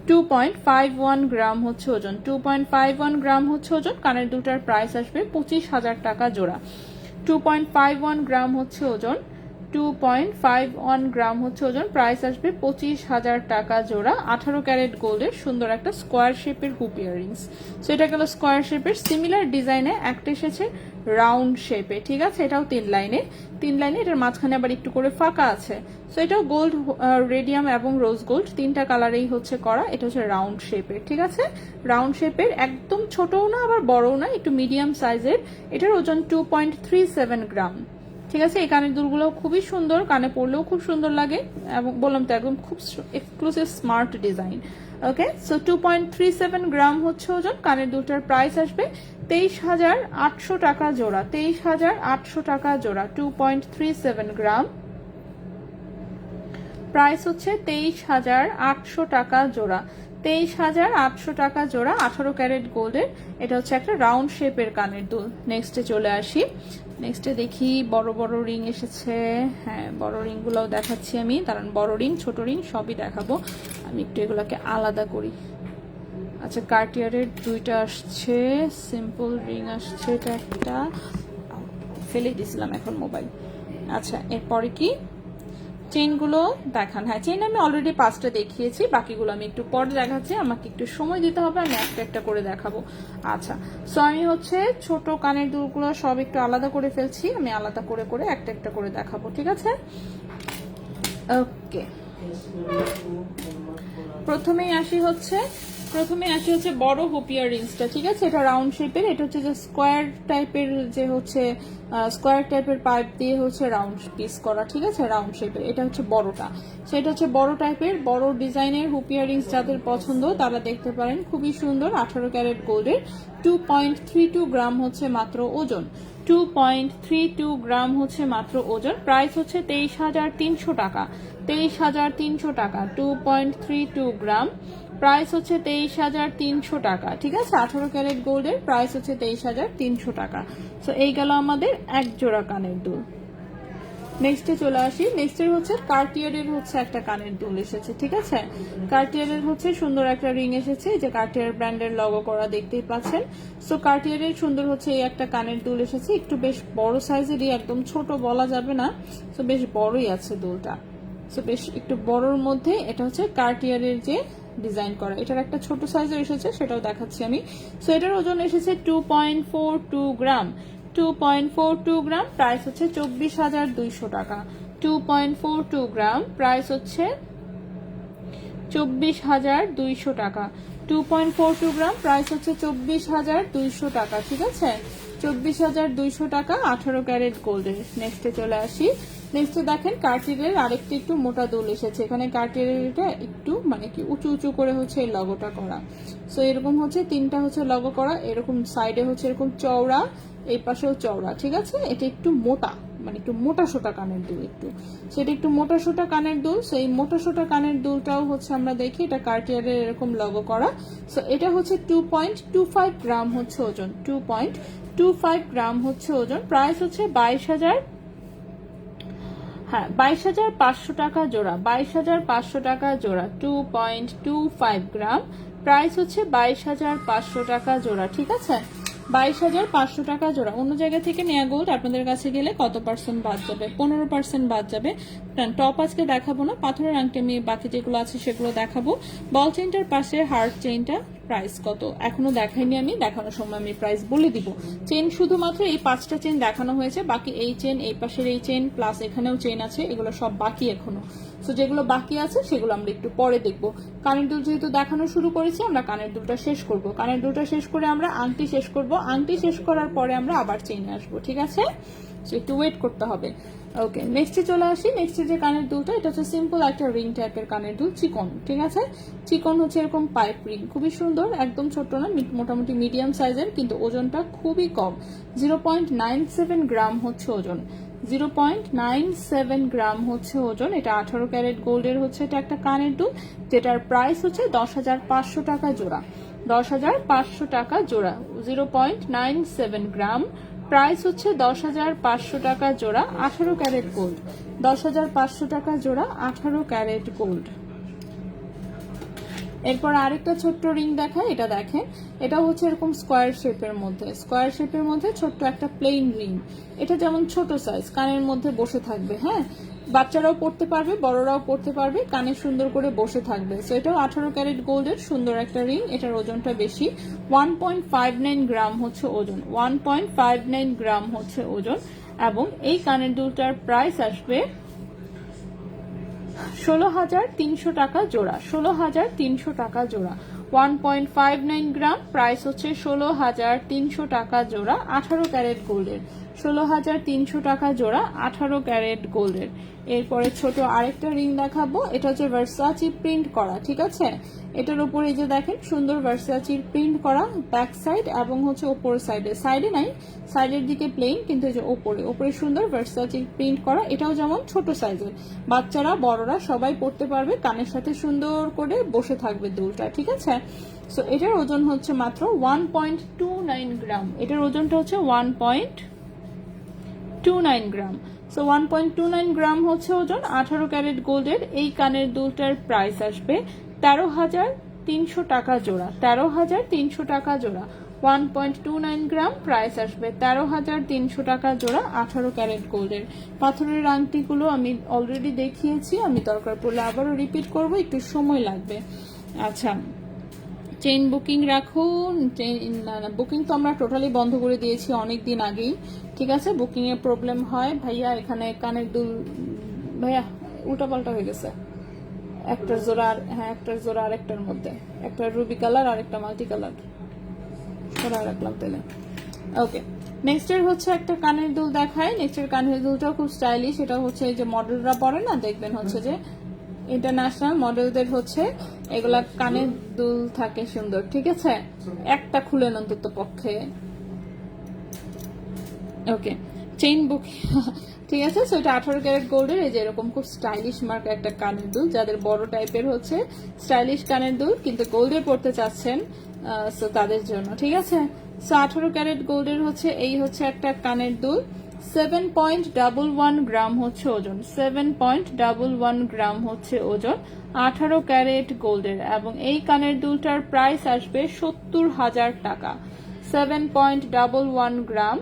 2.51 গ্রাম হচ্ছে ওজন, 2.51 গ্রাম হচ্ছে ওজন। কানের দুলটার প্রাইস আসবে 25,000 টাকা জোড়া। 2.51 গ্রাম হচ্ছে ওজন, 2.51 গ্রাম হচ্ছে ওজন, প্রাইস আসবে 25,000 টাকা জোড়া। 18 ক্যারেট গোল্ডের সুন্দর একটা স্কোয়ার শেপের হুপ ইয়াররিংস। সো এটা গেল স্কোয়ার শেপের। সিমিলার ডিজাইনে একটা এসেছে রাউন্ড শেপে, ঠিক আছে, এটাও 3 লাইনে, এটার মাঝখানে আবার একটু করে ফাঁকা আছে। সো এটাও গোল্ড, রেডিয়াম এবং রোজ গোল্ড, 3টা কালারেই হচ্ছে করা। এটা হচ্ছে রাউন্ড শেপের, ঠিক আছে, রাউন্ড শেপের, একদম ছোটও না আবার বড়ও না, একটু মিডিয়াম সাইজের। এটার ওজন 2.37 গ্রাম, ঠিক আছে। এই কানের দুলগুলো খুবই সুন্দর, কানে পরলেও খুব সুন্দর লাগে, এবং বললাম তো একদম খুব এক্সক্লুসিভ স্মার্ট ডিজাইন। ওকে, সো 2.37 গ্রাম হচ্ছে ওজন। কানের দুলটার প্রাইস আসবে 23,800 টাকা জোড়া, 23,800 টাকা জোড়া। 2.37 গ্রাম, প্রাইস হচ্ছে 23,800 টাকা জোড়া, 23,800 টাকা জোড়া। 18 ক্যারেট গোল্ডের, এটা হচ্ছে একটা রাউন্ড শেপের কানের দুল। নেক্সটে চলে আসি, নেক্সটে দেখি বড় বড় রিং এসেছে। হ্যাঁ, বড় রিংগুলোও দেখাচ্ছি আমি, কারণ বড় রিং ছোট রিং সবই দেখাবো। আমি একটু এগুলোকে আলাদা করি। আচ্ছা, কার্টিয়ারের 2টা আসছে, সিম্পল রিং আসছে, এটা একটা ফেলে দিয়েছিলাম এখন মোবাইল। আচ্ছা, এরপরে কি চেইনগুলো দেখান? হ্যাঁ, চেইন আমি অলরেডি 5টা দেখিয়েছি, বাকিগুলো আমি একটু পরে দেখাচ্ছি, আমাকে একটু সময় দিতে হবে, আমি একটা একটা করে দেখাবো। আচ্ছা, সো আমি হচ্ছে ছোট কানের দুলগুলো সব একটু আলাদা করে ফেলছি, আমি আলাদা করে করে একটা একটা করে দেখাবো, ঠিক আছে। ওকে, প্রথমেই আসি হচ্ছে বড় হুপ ইয়াররিংসটা, ঠিক আছে, এটা রাউন্ড শেপের। এটা হচ্ছে যে স্কোয়ার টাইপের, যে হচ্ছে স্কোয়ার টাইপের পাইপ দিয়ে হচ্ছে রাউন্ড পিস করা, ঠিক আছে, রাউন্ড শেপের। এটা হচ্ছে বড়টা, সেটা হচ্ছে বড় টাইপের, বড় ডিজাইনের হুপ ইয়াররিংস যাদের পছন্দ তারা দেখতে পারেন, খুবই সুন্দর। 18 ক্যারেট গোল্ডের, 2.32 গ্রাম হচ্ছে মাত্র ওজন, 2.32 গ্রাম হচ্ছে মাত্র ওজন। প্রাইস হচ্ছে 23,300 টাকা, 23,300 টাকা। 2.32 গ্রাম, প্রাইস হচ্ছে 23,300 টাকা, ঠিক আছে। 18 ক্যারেট গোল্ডের প্রাইস হচ্ছে 23,300 টাকা। তো এই গেল আমাদের এক জোড়া কানের দুল। নেক্সটে চলে আসি। নেক্সটের হচ্ছে কার্টিয়ারের হচ্ছে একটা কানের দুল এসেছে, ঠিক আছে। কার্টিয়ারের হচ্ছে সুন্দর একটা রিং এসেছে, যে কার্টিয়ার ব্র্যান্ডের লগো করা দেখতেই পাচ্ছেন। সো কার্টিয়ারের সুন্দর হচ্ছে এই একটা কানের দুল এসেছে, একটু বেশ বড় সাইজেরই, একদম ছোট বলা যাবে না, সো বেশ বড়ই আছে দুলটা। সো বেশ একটু বড়র মধ্যে এটা হচ্ছে কার্টিয়ারের যে ডিজাইন করা, এটার একটা ছোট সাইজের এসেছে, সেটাও দেখাচ্ছি আমি। সো এটার ওজন এসেছে 2.42 গ্রাম, 2.42 গ্রাম, প্রাইস হচ্ছে 24,200 টাকা। 2.42 গ্রাম, প্রাইস হচ্ছে 24,200 টাকা। 2.42 গ্রাম, প্রাইস হচ্ছে 24,200 টাকা, ঠিক আছে। 24,200 টাকা 18 ক্যারেট গোল্ডের। নেক্সটে চলে আসি। নেক্সটে দেখেন কার্টিয়ারের আরেকটা একটু মোটা দুল এসেছে, এখানে কার্টিয়ারেরটা একটু মানে কি উঁচু উঁচু করে হচ্ছে এই লগোটা করা। সো এরকম হচ্ছে তিনটা হচ্ছে লগো করা, এরকম সাইডে হচ্ছে এরকম চওড়া, এই পাশেও চওড়া, ঠিক আছে। এটা একটু মোটা, মানে একটু মোটা সোটা কানের দুল, একটু সেটা একটু মোটা সোটা কানের দুল। সো এই মোটা সোটা কানের দুলটাও হচ্ছে আমরা দেখি এটা কার্টিয়ারের এরকম লগো করা। সো এটা হচ্ছে 2.25 গ্রাম হচ্ছে ওজন, 2.25 গ্রাম হচ্ছে ওজন, প্রাইস হচ্ছে 22,500 টাকা জোড়া, 22,500 টাকা জোড়া। 2.25 গ্রাম, প্রাইস হচ্ছে 22,500 টাকা জোড়া, ঠিক আছে। 22,500 টাকা জোড়া। অন্য জায়গা থেকে নেওয়া গোল্ড আপনাদের কাছে গেলে কত পার্সেন্ট বাদ যাবে? 15% বাদ যাবে। টপ আজকে দেখাবো না, পাথরের আংটি আমি বাকি যেগুলো আছে সেগুলো দেখাবো। বল চেইনটার পাশে হার্ট চেইনটা প্রাইস কত এখনো দেখাইনি আমি, দেখানোর সময় আমি প্রাইস বলে দিব। চেইন শুধুমাত্র এই 5টা চেইন দেখানো হয়েছে, বাকি এই চেইন, এই পাশের এই চেইন, প্লাস এখানেও চেইন আছে, এগুলো সব বাকি এখনো। সো যেগুলো বাকি আছে সেগুলো আমরা একটু পরে দেখবো। কানের দুল যেহেতু দেখানো শুরু করেছি, আমরা কানের দুলটা শেষ করব। কানের দুলটা শেষ করে আমরা আংটি শেষ করব, আংটি শেষ করার পরে আমরা আবার চেইনে আসবো, ঠিক আছে। সো একটু ওয়েট করতে হবে। ওকে, নেক্সটে চলে আসি। নেক্সটে যে কানের দুলটা, এটা হচ্ছে সিম্পল একটা রিং টাইপের কানের দুল, চিকন, ঠিক আছে। চিকন হচ্ছে এরকম পাইপ রিং, খুবই সুন্দর, একদম ছোট না, মোটামুটি মিডিয়াম সাইজের, কিন্তু ওজনটা খুবই কম। 0.97 গ্রাম হচ্ছে ওজন, 0.97 গ্রাম হচ্ছে ওজন। এটা 18 ক্যারেট গোল্ডের হচ্ছে এটা একটা কানের দুল, যেটার প্রাইস হচ্ছে 10,500 টাকা জোড়া, 10,500 টাকা জোড়া। 0.97 গ্রাম, প্রাইস হচ্ছে 10,500 টাকা জোড়া, 18 ক্যারেট গোল্ড, 10,500 টাকা জোড়া, 18 ক্যারেট গোল্ড। এরপর আরেকটা ছোট্ট রিং দেখায়, এটা দেখেন, এটা হচ্ছে এরকম স্কোয়ার শেপের মধ্যে, স্কোয়ার শেপের মধ্যে ছোট্ট একটা প্লেন রিং। এটা যেমন ছোট সাইজ, কানের মধ্যে বসে থাকবে, হ্যাঁ, বাচ্চারাও পড়তে পারবে, বড়রাও পড়তে পারবে, কানে সুন্দর করে বসে থাকবে। সো এটাও 18 ক্যারেট গোল্ডের সুন্দর একটা রিং, এটার ওজনটা বেশি, 1.59 গ্রাম হচ্ছে ওজন, 1.59 গ্রাম হচ্ছে ওজন। এবং এই কানের দুলটার প্রাইস আসবে 16,300 টাকা জোড়া, 16,300 টাকা জোড়া। 1.59 গ্রাম, প্রাইস হচ্ছে 16,300 টাকা জোড়া, 18 ক্যারেট গোল্ডের, 16,300 টাকা জোড়া, 18 ক্যারেট গোল্ডের। এরপরে ছোট আরেকটা রিং দেখাবো, এটা হচ্ছে ভার্সাচি প্রিন্ট করা, ঠিক আছে। এটার উপরে যে দেখেন সুন্দর ভার্সাচির প্রিন্ট করা, ব্যাক সাইড এবং হচ্ছে ওপরের সাইডে, সাইডে নাই, সাইডের দিকে প্লেন, কিন্তু এই যে ওপরে সুন্দর ভার্সাচির প্রিন্ট করা। এটাও যেমন ছোট সাইজের, বাচ্চারা বড়রা সবাই পড়তে পারবে, কানের সাথে সুন্দর করে বসে থাকবে দুলটা, ঠিক আছে। সো এটার ওজন হচ্ছে মাত্র 1.29 গ্রাম, এটার ওজনটা হচ্ছে 1.29 গ্রাম। সো 1.29 গ্রাম হচ্ছে ওজন, 18 ক্যারেট গোল্ডের এই কানের দুলটার প্রাইস আসবে 13,300 টাকা জোড়া, 13,300 টাকা জোড়া। 1.29 গ্রাম, প্রাইস আসবে 13,300 টাকা জোড়া, 18 ক্যারেট গোল্ডের। পাথরের আংটিগুলো আমি অলরেডি দেখিয়েছি, আমি দরকার পড়লে আবারও রিপিট করব, একটু সময় লাগবে। আচ্ছা, চেইন বুকিং রাখুন। বুকিং তো আমরা টোটালি বন্ধ করে দিয়েছি অনেক দিন আগেই, ঠিক আছে। বুকিং এ প্রবলেম হয় ভাইয়া, এখানে কানের দুল ভাইয়া উল্টাপাল্টা হয়ে গেছে, একটার জোড়া আর হ্যাঁ একটার জোড়া আর একটার মধ্যে, একটা রুবি কালার আর একটা মাল্টি কালার সরা রাখলাম তেলে। ওকে, নেক্সটের হচ্ছে একটা কানের দুল দেখায়। নেক্সটের কানের দুলটাও খুব স্টাইলিশ, এটা হচ্ছে এই যে মডেলরা পরে না, দেখবেন হচ্ছে যে ইন্টারন্যাশনাল মডেলদের হচ্ছে এগুলা কানের দুল থাকে সুন্দর, ঠিক আছে। একটা খুলেন অন্তত পক্ষে। ওকে, চেইন বুক ঠিক আছে। সো এটা 18 ক্যারেট গোল্ডের, এই যে এরকম খুব স্টাইলিশ মার্কা একটা কানের দুল, যাদের বড় টাইপের হচ্ছে স্টাইলিশ কানের দুল কিন্তু গোল্ডের পড়তে চাচ্ছেন, সো তাদের জন্য, ঠিক আছে। সো 18 ক্যারেট গোল্ডের হচ্ছে এই হচ্ছে একটা কানের দুল, 7.11 গ্রাম হচ্ছে ওজন, 7.11 গ্রাম হচ্ছে ওজন, 18 ক্যারেট গোল্ডের, এবং এই কানের দুলটার প্রাইস আসবে 70,000 টাকা। 7.11 গ্রাম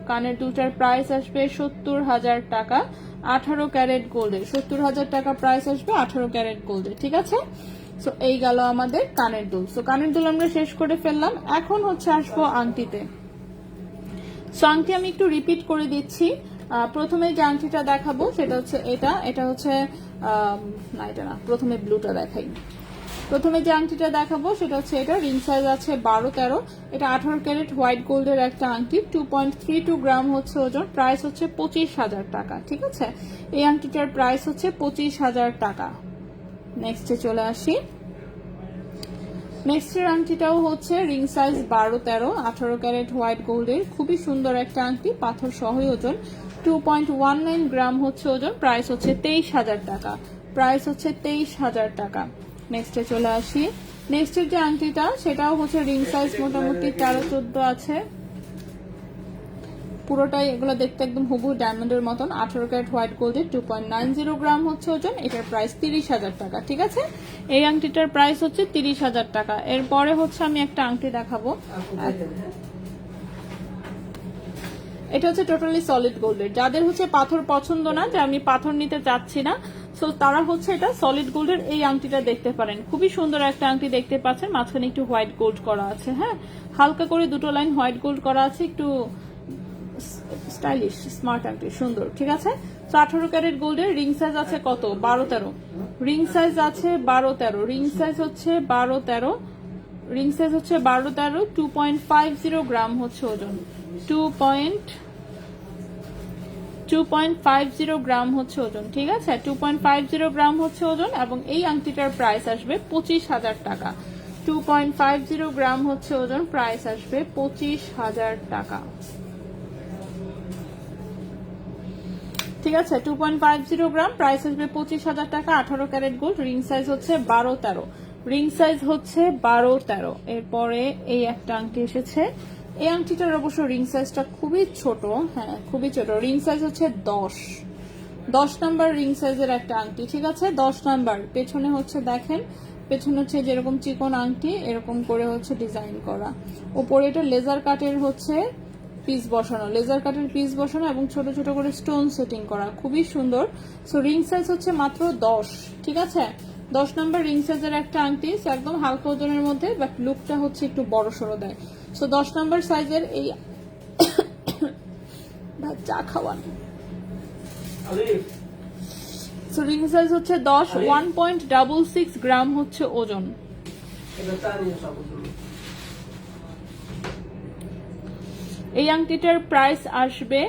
কানের দুলটার প্রাইস আসবে 70,000 টাকা, 18 ক্যারেট গোল্ডের, 70,000 টাকা প্রাইস আসবে 18 ক্যারেট গোল্ডের, ঠিক আছে। সো এই গেল আমাদের কানের দুল। সো কানের দুল আমরা শেষ করে ফেললাম, এখন হচ্ছে আসবো আংটিতে। সো আংটি আমি একটু রিপিট করে দিচ্ছি। প্রথমে যে আংটিটা দেখাবো সেটা হচ্ছে এটা হচ্ছে না, এটা না, প্রথমে ব্লুটা দেখাই। প্রথমে যে আংটিটা দেখাবো সেটা হচ্ছে এটা, রিং সাইজ আছে 12-13, এটা 18 ক্যারেট হোয়াইট গোল্ডের একটা আংটি, 2.32 গ্রাম হচ্ছে ওজন, প্রাইস হচ্ছে 25,000 টাকা, ঠিক আছে। এই আংটিটার প্রাইস হচ্ছে 25,000 টাকা। নেক্সটে চলে আসি। নেক্সটের আংটিটাও হচ্ছে রিং সাইজ 12-13, 18 ক্যারেট হোয়াইট গোল্ডের, খুবই সুন্দর একটা আংটি, পাথর সহই ওজন, 2.19 গ্রাম হচ্ছে ওজন, প্রাইস হচ্ছে 23,000 টাকা, প্রাইস হচ্ছে 23,000 টাকা। নেক্সটে চলে আসি। নেক্সটের যে আংটিটা সেটাও হচ্ছে রিং সাইজ মোটামুটি 13-14 আছে, পুরোটাই এগুলো দেখতে একদম হুবহু ডায়মন্ডের মতন, 18 ক্যারেট হোয়াইট গোল্ডের, 2.90 গ্রাম হচ্ছে ওজন, এটার প্রাইস 30,000 টাকা, ঠিক আছে। এই আংটিটার প্রাইস হচ্ছে 30,000 টাকা। এরপরে হচ্ছে আমি একটা আংটি দেখাবো, এটা হচ্ছে টোটালি সলিড গোল্ডের। যাদের হচ্ছে পাথর পছন্দ না, যে আমি পাথর নিতে চাচ্ছি না, সো তারা হচ্ছে এটা সলিড গোল্ডের এই আংটিটা দেখতে পারেন। খুবই সুন্দর একটা আংটি দেখতে পাচ্ছেন, মাঝখানে একটু হোয়াইট গোল্ড করা আছে, হ্যাঁ, হালকা করে দুটো লাইন হোয়াইট গোল্ড করা আছে, একটু স্টাইলিশ স্মার্ট আংটি, সুন্দর, ঠিক আছে। তো 18 ক্যারেট গোল্ডের, রিং সাইজ আছে কত, 12-13, রিং সাইজ আছে 12-13, রিং সাইজ হচ্ছে 12-13, রিং সাইজ হচ্ছে 12-13, 2.50 গ্রাম হচ্ছে ওজন, 2.50 গ্রাম হচ্ছে ওজন, ঠিক আছে, 2.50 গ্রাম হচ্ছে ওজন, এবং এই আংটিটার প্রাইস আসবে 25,000 টাকা। 2.50 গ্রাম হচ্ছে ওজন, প্রাইস আসবে 25,000 টাকা, ঠিক আছে। 2.50 গ্রাম, প্রাইস আসবে 25,000 টাকা, 18 ক্যারেট গোল্ড, রিং সাইজ হচ্ছে 12-13, রিং সাইজ হচ্ছে 12-13। এরপরে এই একটা আংটি এসেছে, এই আংটিটার অবশ্য রিং সাইজটা খুবই ছোট, হ্যাঁ খুবই ছোট, রিং সাইজ হচ্ছে 10 নাম্বার রিং সাইজের একটা আংটি, ঠিক আছে, 10 নাম্বার। পেছনে হচ্ছে দেখেন, পেছনে হচ্ছে যেরকম চিকন আংটি এরকম করে হচ্ছে ডিজাইন করা, উপরে এটা লেজার কাটের হচ্ছে পিস বসানো, লেজার কাটের পিস বসানো, এবং ছোট ছোট করে স্টোন সেটিং করা, খুবই সুন্দর। সো রিং সাইজ হচ্ছে মাত্র 10, ঠিক আছে, 10 নাম্বার রিং সাইজের একটা আংটি, একদম হালকা ওজনের মধ্যে, বাট লুকটা হচ্ছে একটু বড় সড়ো দেয়। সো 10 নাম্বার সাইজের এই চা খাওয়ান, সো রিং সাইজ হচ্ছে 10, 1.66 গ্রাম হচ্ছে ওজন। এই আংটিটার প্রাইস আসবে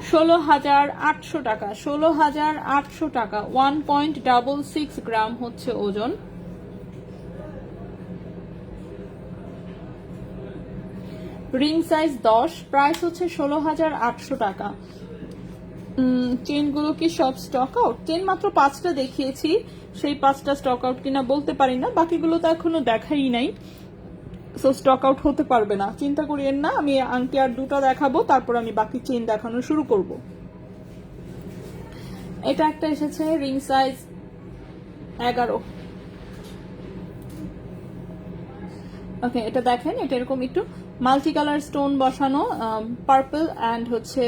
16,800 টাকা, 16,800 টাকা, 1.66 গ্রাম হচ্ছে ওজন। রিং সাইজ 10, প্রাইস হচ্ছে 16,800 টাকা। চেনগুলো কি সব স্টক আউট? চেন মাত্র 5টা দেখিয়েছি, সেই 5টা স্টক আউট কিনা বলতে পারি না, বাকিগুলো তো এখনো দেখাই নাই, সো স্টক আউট হতে পারবে না, চিন্তা করিয়েন না। আমি আংটি আর 2টা দেখাবো, তারপর আমি বাকি চেন দেখানো শুরু করব। এটা একটা এসেছে রিং সাইজ 11, ওকে, এটা দেখেন, এটা এরকম একটু মাল্টি কালার স্টোন বসানো, পার্পল অ্যান্ড হচ্ছে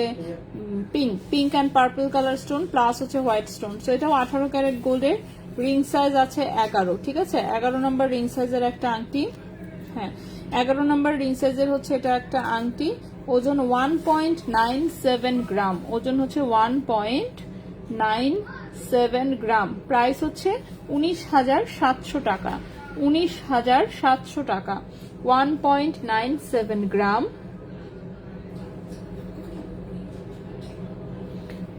pink and purple colour stone, plus হচ্ছে হোয়াইট স্টোন। সো এটাও 18 ক্যারেট গোল্ডের, রিং সাইজ আছে 11, ঠিক আছে, 11 নম্বর রিং সাইজের একটা আংটি, হ্যাঁ 11 নম্বর রিং সাইজের হচ্ছে এটা একটা আংটি, ওজন 1.97 গ্রাম, ওজন হচ্ছে 1.97 গ্রাম, প্রাইস হচ্ছে 19,700 টাকা, 19,700 টাকা, 1.97 গ্রাম,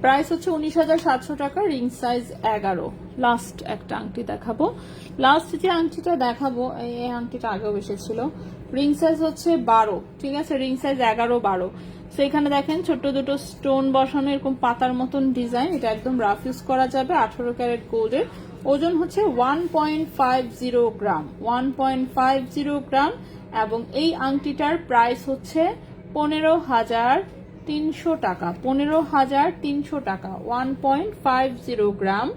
প্রাইস হচ্ছে 19,700 টাকা, রিং সাইজ 11। লাস্ট একটা আংটি দেখাবো, লাস্ট যে আংটিটা দেখাবো, এই আংটিটা আগেও এসেছিল, রিং সাইজ হচ্ছে 12, ঠিক আছে, রিং সাইজ 11-12। তো এখানে দেখেন ছোট্ট দুটো স্টোন বসানো, এরকম পাতার মতন ডিজাইন, এটা একদম রাফ ইউজ করা যাবে, 18 ক্যারেট গোল্ডের, ওজন হচ্ছে 1.50 গ্রাম, 1.50 গ্রাম, এবং এই আংটিটার প্রাইস হচ্ছে 15,300 টাকা, 15,300 টাকা, 1.50 গ্রাম।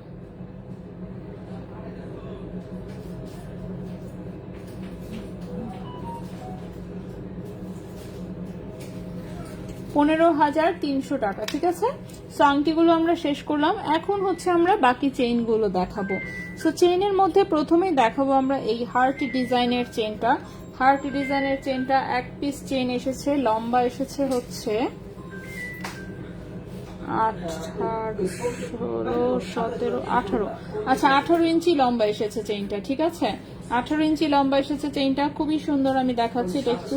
$15,300 ঠিক আছে। সো আংটিগুলো আমরা শেষ করলাম, এখন হচ্ছে আমরা বাকি চেইনগুলো দেখাবো। সো চেইনের মধ্যে প্রথমেই দেখাবো আমরা এই হার্ট ডিজাইনের চেইনটা। হার্ট ডিজাইনের চেইনটা এক পিস চেইন এসেছে, লম্বা এসেছে হচ্ছে 18 আচ্ছা 18 ইঞ্চি লম্বা এসেছে চেইনটা, ঠিক আছে 18 ইঞ্চি লম্বা এসেছে চেইনটা, খুবই সুন্দর। আমি দেখাচ্ছি এটা একটু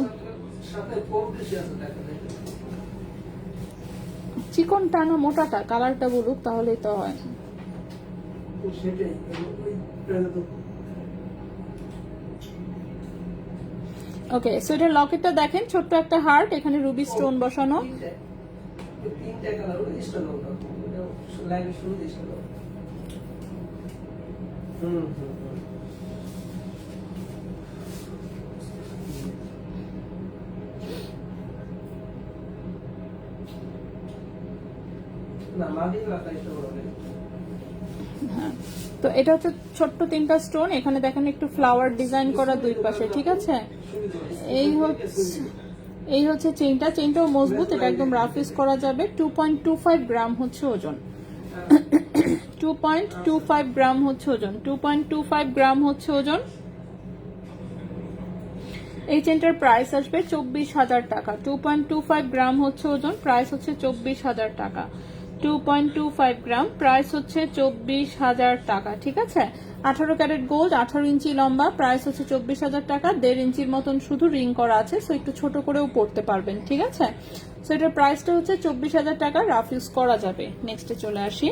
চিকনটা না মোটাটা, কালারটা বলুক তাহলেই তো হয়। ওকে, সো এটা লকেটটা দেখেন, ছোট্ট একটা হার্ট, এখানে রুবি স্টোন বসানো। তো এটা হচ্ছে ছোট্ট 3টা স্টোন, এখানে দেখেন একটু ফ্লাওয়ার ডিজাইন করা দুই পাশে, ঠিক আছে। এই হচ্ছে চেইনটা, চেইনটাও মজবুত, এটা একদম রাফ ইউজ করা যাবে। 2.25 গ্রাম হচ্ছে ওজন, 2.25 গ্রাম হচ্ছে ওজন, 2.25 গ্রাম হচ্ছে ওজন। এই চেনটার প্রাইস আসবে 24,000 টাকা। 2.25 গ্রাম হচ্ছে ওজন, প্রাইস হচ্ছে 24,000 টাকা। 2.25 গ্রাম, প্রাইস হচ্ছে 24,000 টাকা, ঠিক আছে। 18 ক্যারেট গোল্ড, 18 ইঞ্চি লম্বা, প্রাইস হচ্ছে 24,000 টাকা। 1.5 ইঞ্চির মতন শুধু রিং করা আছে, সো একটু ছোট করেও পড়তে পারবেন, ঠিক আছে। সো এটার প্রাইসটা হচ্ছে 24,000 টাকা, রাফ ইউজ করা যাবে। নেক্সটে চলে আসি।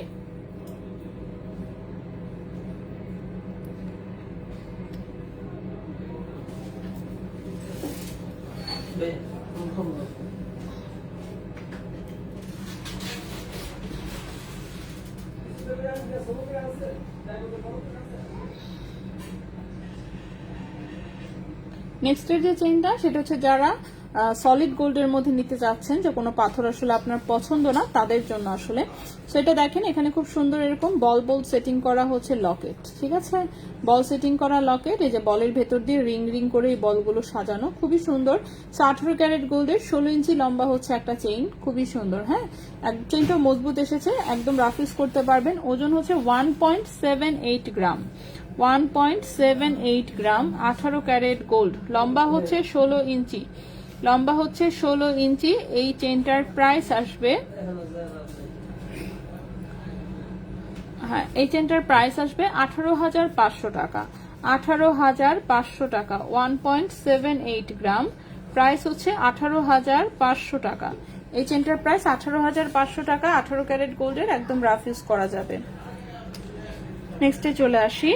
নেক্সটের যে চেইনটা সেটা হচ্ছে যারা সলিড গোল্ডের মধ্যে নিতে চাচ্ছেন, যে কোনো পাথর আসলে আপনার পছন্দ না তাদের জন্য আসলে। সেটা দেখেন এখানে খুব সুন্দর এরকম বল সেটিং করা হচ্ছে লকেট, ঠিক আছে। বল সেটিং করা লকেট, এই যে বলের ভেতর দিয়ে রিং রিং করে এই বলগুলো সাজানো, খুবই সুন্দর। 18 ক্যারেট গোল্ডের 16 ইঞ্চি লম্বা হচ্ছে একটা চেইন, খুবই সুন্দর। হ্যাঁ, চেইনটা মজবুত এসেছে, একদম রাফ ইউজ করতে পারবেন। ওজন হচ্ছে 1.78 গ্রাম, 1.78 গ্রাম, 18 ক্যারেট গোল্ড। লম্বা হচ্ছে 16 ইঞ্চি, লম্বা হচ্ছে 16 ইঞ্চি। এই চেইনটার প্রাইস আসবে, হ্যাঁ এই চেইনটার প্রাইস আসবে 18,500 টাকা, 18,500 টাকা। 1.78 গ্রাম, প্রাইস হচ্ছে 18,500 টাকা। এই চেইনটার প্রাইস 18,500 টাকা, 18 ক্যারেট গোল্ডের, একদম রাফ ইউজ করা যাবে। নেক্সটে চলে আসি।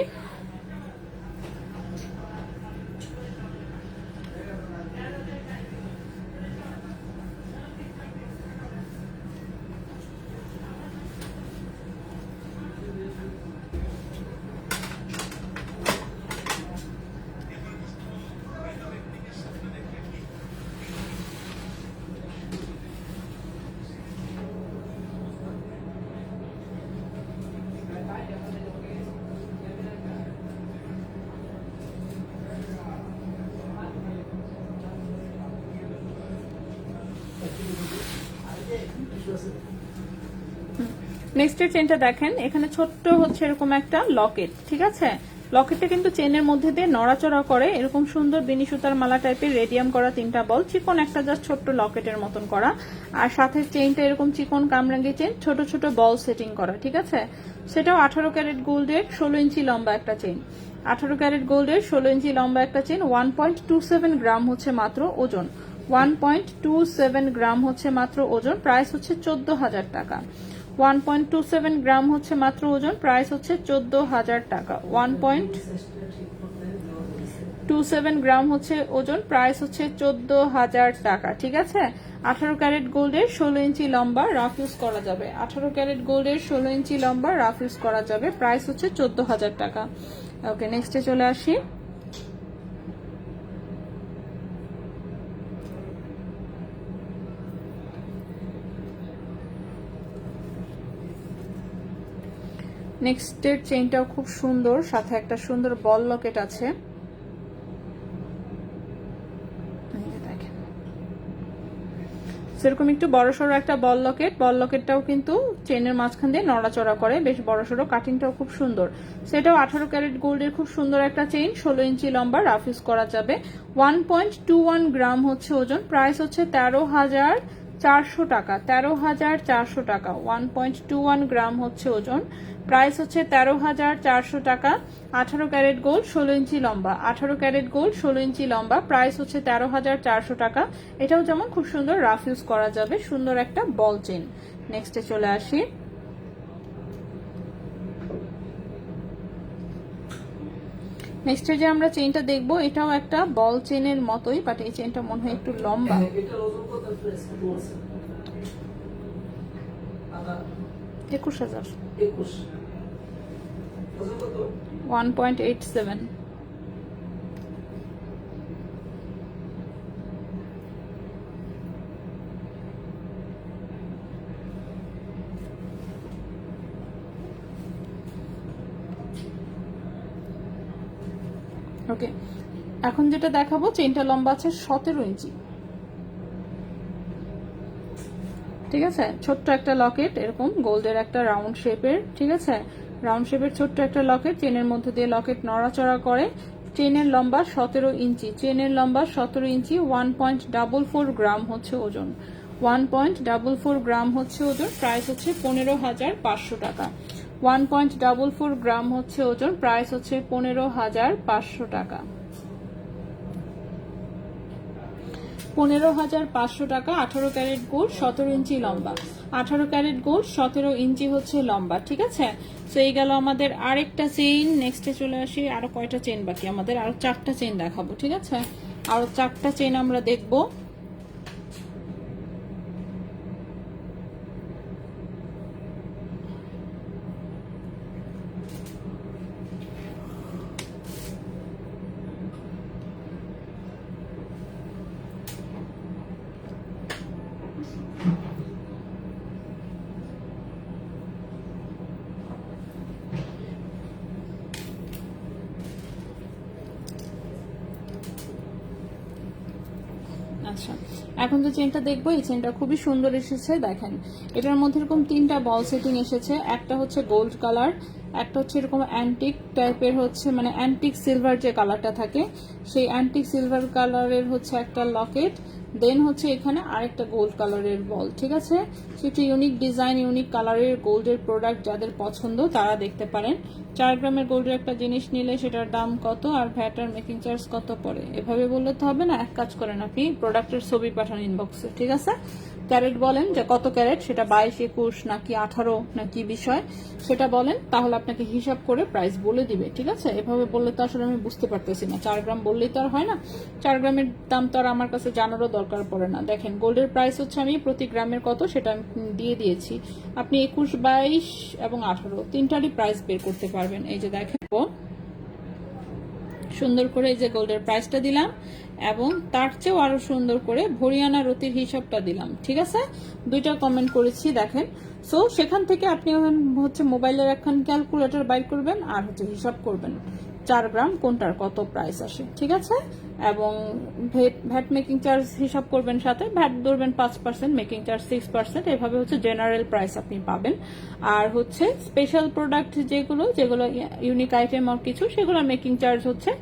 নেক্সটের চেনটা দেখেন, এখানে ছোট্ট হচ্ছে এরকম একটা লকেট, ঠিক আছে। লকেটটা কিন্তু চেনের মধ্যে দিয়ে নড়াচড়া করে, এরকম সুন্দর বেনি সুতার মালা টাইপের রেডিয়াম করা 3টা বল, চিকন একটা জাস্ট ছোট্ট লকেটের মতন করা, আর সাথে চেইনটা এরকম চিকন কামরাঙ্গি চেন, ছোট ছোট বল সেটিং করা, ঠিক আছে। সেটাও 18 ক্যারেট গোল্ডের 16 ইঞ্চি লম্বা একটা চেইন, 18 ক্যারেট গোল্ডের 16 ইঞ্চি লম্বা একটা চেইন। 1.27 গ্রাম হচ্ছে মাত্র ওজন, 1.27 গ্রাম হচ্ছে মাত্র ওজন, প্রাইস হচ্ছে 14,000 টাকা। 1.27 গ্রাম হচ্ছে মাত্র ওজন, প্রাইস হচ্ছে 14,000 টাকা। 1.27 গ্রাম হচ্ছে ওজন, প্রাইস হচ্ছে 14,000 টাকা, ঠিক আছে। 18 ক্যারেট গোল্ডের 16 ইঞ্চি লম্বা, রাফ ইউজ করা যাবে। 18 ক্যারেট গোল্ডের 16 ইঞ্চি লম্বা, রাফ ইউজ করা যাবে, প্রাইস হচ্ছে 14,000 টাকা। ওকে, নেক্সটে চলে আসি। নেক্সটের চেইনটাও খুব সুন্দর, সাথে একটা সুন্দর বল লকেট আছে। সেরকম একটু বড়সড় একটা বল লকেট, বল লকেটটাও কিন্তু চেনের মাঝখান দিয়ে নড়াচড়া করে, বেশ বড়সড়, কাটিংটাও খুব সুন্দর। সেটাও 18 ক্যারেট গোল্ডের খুব সুন্দর একটা চেইন, 16 ইঞ্চি লম্বা, রাফ ইউজ করা যাবে। 1.21 গ্রাম হচ্ছে ওজন, প্রাইস হচ্ছে 13,400 টাকা। 13,400 টাকা। 1.21 গ্রাম হচ্ছে ওজন, প্রাইস হচ্ছে 13,400 টাকা। 18 ক্যারেট গোল্ড, 16 ইঞ্চি লম্বা। 18 ক্যারেট গোল্ড, 16 ইঞ্চি লম্বা, প্রাইস হচ্ছে 13,400 টাকা। এটাও যেমন খুব সুন্দর রাফ ইউজ করা যাবে, সুন্দর একটা বল চেন। নেক্সটে চলে আসি। নেক্সটে যে আমরা চেনটা দেখবো, এটাও একটা বল চেনের মতোই, বাট এই চেনটা মনে হয় একটু লম্বা। এটার ওজন কত প্রাইস কত আছে? 21,000। 21 ওজন কত? 1.87। ওকে, এখন যেটা দেখাবো, চেনটা লম্বা আছে 17 ইঞ্চি। ঠিক আছে, ছোট্ট একটা লকেট, এরকম গোল্ডের একটা রাউন্ড শেপের, ঠিক আছে, রাউন্ড শেপের ছোট্ট একটা লকেট, চেনের মধ্যে দিয়ে লকেট নড়াচড়া করে। চেনের লম্বা 17 ইঞ্চি, চেনের লম্বা 17 ইঞ্চি। 1.44 গ্রাম হচ্ছে ওজন, 1.44 গ্রাম হচ্ছে ওজন, প্রাইস হচ্ছে 15,500 টাকা। 1.44 গ্রাম হচ্ছে ওজন, প্রাইস হচ্ছে 15,500 টাকা। 15,500 টাকা। 18 ক্যারেট গোল্ড, 17 ইঞ্চি লম্বা। 18 ক্যারেট গোল্ড, 17 ইঞ্চি হচ্ছে লম্বা, ঠিক আছে। তো এই গেল আমাদের আরেকটা চেইন। নেক্সটে চলে আসি, আরো কয়টা চেইন বাকি আমাদের, আরো 4টা চেইন দেখাবো, ঠিক আছে, আরো 4টা চেইন আমরা দেখবো। আচ্ছা, এখন যে চেনটা দেখবো, এই চেনটা খুবই সুন্দর এসেছে, দেখেন এটার মধ্যে এরকম 3টা বল সেটিং এসেছে। একটা হচ্ছে গোল্ড কালার, একটা হচ্ছে এরকম অ্যান্টিক টাইপের, হচ্ছে মানে অ্যান্টিক সিলভার যে কালারটা থাকে, সেই অ্যান্টিক সিলভার কালারের হচ্ছে একটা লকেট, দেন হচ্ছে এখানে আরেকটা গোল্ড কালারের বল, ঠিক আছে। সেটা ইউনিক ডিজাইন, ইউনিক কালারের গোল্ডের প্রোডাক্ট যাদের পছন্দ তারা দেখতে পারেন। 4 গ্রামের গোল্ডের একটা জিনিস নিলে সেটার দাম কত আর ভ্যাট আর মেকিং চার্জ কত পড়ে, এভাবে বললে তো হবে না। এক কাজ করেন, আপনি প্রোডাক্টের ছবি পাঠান ইনবক্সে, ঠিক আছে। ক্যারেট বলেন যে কত ক্যারেট, সেটা 22, 21 নাকি 18 নাকি বিষয় সেটা বলেন, তাহলে আপনাকে হিসাব করে প্রাইস বলে দিবে, ঠিক আছে। এভাবে বললে তো আসলে আমি বুঝতে পারতেছি না, 4 গ্রাম বললেই তো আর হয় না। 4 গ্রামের দাম তো আর আমার কাছে জানারও দরকার পড়ে না। দেখেন গোল্ডের প্রাইস হচ্ছে আমি প্রতি গ্রামের কত সেটা আমি দিয়ে দিয়েছি, আপনি 21, 22 এবং 18 তিনটারই প্রাইস বের করতে পারবেন। এই যে দেখেন সুন্দর করে এই যে গোল্ডের প্রাইসটা দিলাম, এবং তার চেয়েও আরো সুন্দর করে ভরিয়ানা রতির হিসাবটা দিলাম, ঠিক আছে। 2টা কমেন্ট করেছি দেখেন। সো সেখান থেকে আপনি হচ্ছে মোবাইলের এখন ক্যালকুলেটর বাইর করবেন আর হচ্ছে হিসাব করবেন 4 গ্রাম কোনটার কত প্রাইস আসে, ঠিক আছে। এবং ভ্যাট মেকিং চার্জ হিসাব করবেন, সাথে ভ্যাট ধরবেন 5%, মেকিং চার্জ 6%, এভাবে হচ্ছে জেনারেল প্রাইস আপনি পাবেন। আর হচ্ছে স্পেশাল প্রোডাক্ট যেগুলো যেগুলো ইউনিক আইটেম আর কিছু, সেগুলো মেকিং চার্জ হচ্ছে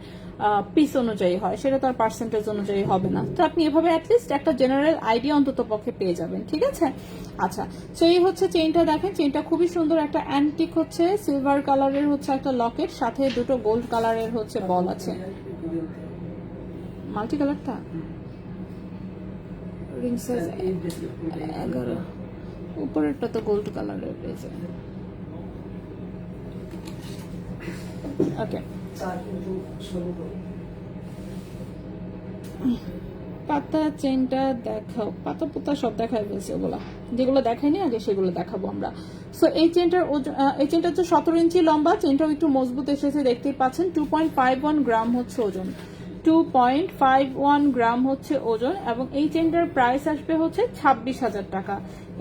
পিস অনুযায়ী হয়, সেটা তো আর পার্সেন্টেজ অনুযায়ী হবে না। তো আপনি এভাবে অ্যাটলিস্ট একটা জেনারেল আইডিয়া অন্তত পক্ষে পেয়ে যাবেন, ঠিক আছে। আচ্ছা, তো এই হচ্ছে চেইনটা, দেখেন চেইনটা খুবই সুন্দর, একটা অ্যান্টিক হচ্ছে সিলভার কালারের হচ্ছে একটা লকেট, সাথে 2টো গোল্ড কালারের হচ্ছে বল আছে। মাল্টি কালারটা রিং সাইজ 11, উপরেরটা তো গোল্ড কালারের রয়েছে। ওকে, পাতা চেনটা দেখাও, পাতা পোতা সব দেখাই ফেলছে, ওগুলা যেগুলো দেখাইনি আগে সেগুলো দেখাবো আমরা। সো এই চেনটার এই চেনটা হচ্ছে 17 ইঞ্চি লম্বা, চেনটাও একটু মজবুত এসেছে দেখতেই পাচ্ছেন। 2.51 গ্রাম হচ্ছে ওজন, 2.51 গ্রাম হচ্ছে ওজন, এবং এই চেনটার প্রাইস আসবে হচ্ছে 26,000 টাকা।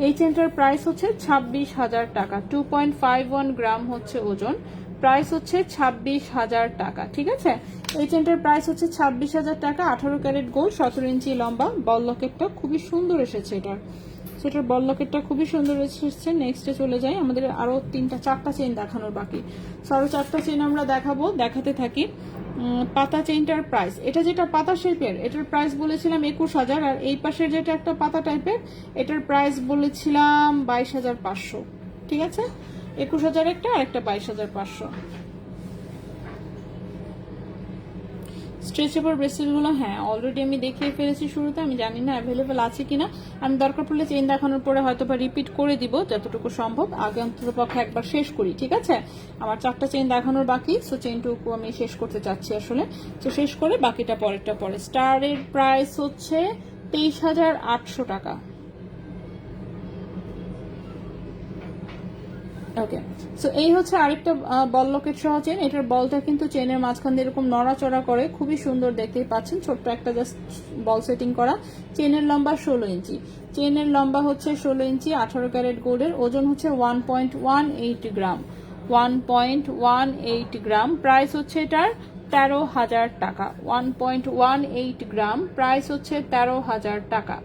এই চেনটার প্রাইস হচ্ছে 26,000 টাকা। 2.51 গ্রাম হচ্ছে ওজন, প্রাইস হচ্ছে 26,000 টাকা। ঠিক আছে, এই চেনটার প্রাইস হচ্ছে 26,000 টাকা। 18 ক্যারেট গোল্ড, 17 ইঞ্চি লম্বা। বল লকেটটা খুবই সুন্দর এসেছে এটার, সেটার বল লকেটটা খুবই সুন্দর এসেছে। নেক্সটে চলে যাই, আমাদের আরো 4টা চেন দেখানোর বাকি। সো আরো 4টা চেন আমরা দেখাতে থাকি। পাতা চেইনটার প্রাইস, এটা যেটা পাতা শেপের, এটার প্রাইস বলেছিলাম 21,000, আর এই পাশের যেটা একটা পাতা টাইপের, এটার প্রাইস বলেছিলাম 22,500। ঠিক আছে, 21,000 একটা, আর একটা 22,500। স্ট্রেচেবল ব্রেসলেটগুলো হ্যাঁ অলরেডি আমি দেখিয়ে ফেলেছি শুরুতে, আমি জানি না অ্যাভেলেবেল আছে কিনা। আমি দরকার পড়লে চেইন দেখানোর পরে হয়তো বা রিপিট করে দিব যতটুকু সম্ভব, আগে অন্ততপক্ষে একবার শেষ করি। ঠিক আছে, আমার 4টা চেইন দেখানোর বাকি, সো চেইনটুকু আমি শেষ করতে চাচ্ছি আসলে। তো শেষ করে বাকিটা পরেরটা পরে। স্টারের প্রাইস হচ্ছে 23,800 টাকা। ওকে, সো এই হচ্ছে আরেকটা বল লকেট সহ চেন। এটার বলটা কিন্তু চেনের মাঝখান দিয়ে এরকম নড়াচড়া করে, খুবই সুন্দর দেখতেই পাচ্ছেন। ছোট্ট একটা জাস্ট বল সেটিং করা। চেনের লম্বা 16 ইঞ্চি, চেনের লম্বা হচ্ছে 16 ইঞ্চি। 18 ক্যারেট গোল্ডের, ওজন হচ্ছে 1.18 গ্রাম। 1.18 গ্রাম, প্রাইস হচ্ছে এটার 13,000 টাকা। 1.18 গ্রাম, প্রাইস হচ্ছে 13,000 টাকা।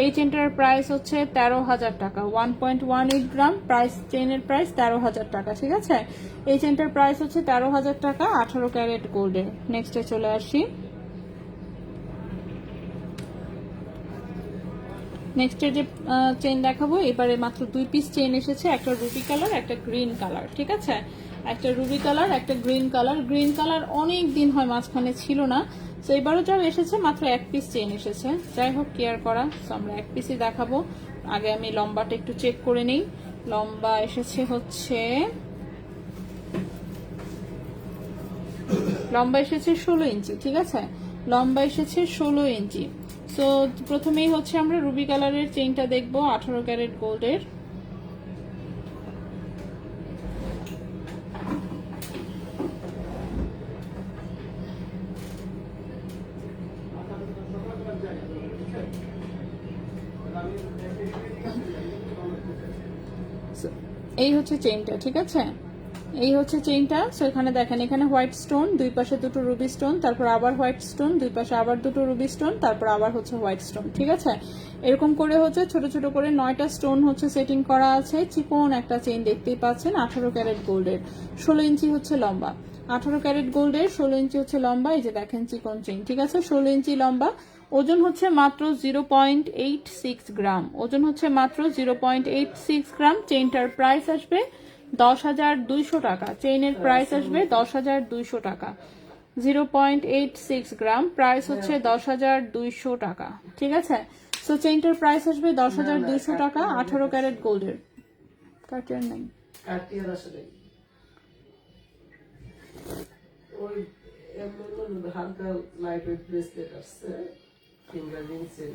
এই চেনটার প্রাইস হচ্ছে 13,000 টাকা। 1.18 গ্রাম, প্রাইস, চেনের প্রাইস 13,000 টাকা। ঠিক আছে, এই চেনটার প্রাইস হচ্ছে 13,000 টাকা, 18 ক্যারেট গোল্ডের। নেক্সটে চলে আসি। নেক্সটের যে চেন দেখাবো, এবারে মাত্র 2 পিস চেন এসেছে, একটা রুবি কালার, একটা গ্রিন কালার। ঠিক আছে, একটা রুবি কালার, একটা গ্রিন কালার। গ্রিন কালার অনেক দিন হয় মাঝখানে ছিল না, তো এবারও যা এসেছে মাত্র 1 পিস চেন এসেছে। যাই হোক, কেয়ার করা, তো আমরা 1 পিসই দেখাবো। আগে আমি লম্বাটা একটু চেক করে নিই। লম্বা এসেছে হচ্ছে 16 ইঞ্চি। ঠিক আছে, লম্বা এসেছে 16 ইঞ্চি। সো প্রথমেই হচ্ছে আমরা রুবি কালারের চেইনটা দেখবো, 18 ক্যারেট গোল্ডের। এই হচ্ছে চেইনটা। ঠিক আছে, এই হচ্ছে চেইনটা। সো এখানে দেখেন, এখানে হোয়াইট স্টোন, দুই পাশে দুটো রুবি স্টোন, তারপর আবার হোয়াইট স্টোন, দুই পাশে আবার দুটো রুবি স্টোন, তারপর আবার হচ্ছে হোয়াইট স্টোন। ঠিক আছে, এরকম করে হচ্ছে ছোট ছোট করে 9টা স্টোন হচ্ছে সেটিং করা আছে। চিকন একটা চেইন দেখতেই পাচ্ছেন, 18 ক্যারেট গোল্ডের, 16 ইঞ্চি হচ্ছে লম্বা। 18 ক্যারেট গোল্ডের, 16 ইঞ্চি হচ্ছে লম্বা। এই যে দেখেন চিকন চেইন। ঠিক আছে, 16 ইঞ্চি লম্বা। ওজন হচ্ছে মাত্র 0.86 গ্রাম। ওজন হচ্ছে মাত্র 0.86 গ্রাম। চেইনটার প্রাইস আসবে 10,200 টাকা। চেইনের প্রাইস আসবে 10,200 টাকা। 0.86 গ্রাম, প্রাইস হচ্ছে 10,200 টাকা। ঠিক আছে, সো চেইনটার প্রাইস আসবে 10,200 টাকা, 18 ক্যারেট গোল্ডের। কাটিয়ার নাই, কাটিয়ার আসলে ওই এমন হালকা লাইট ওয়েট ব্রেসলেট আসছে, ফিঙ্গার রিং সেল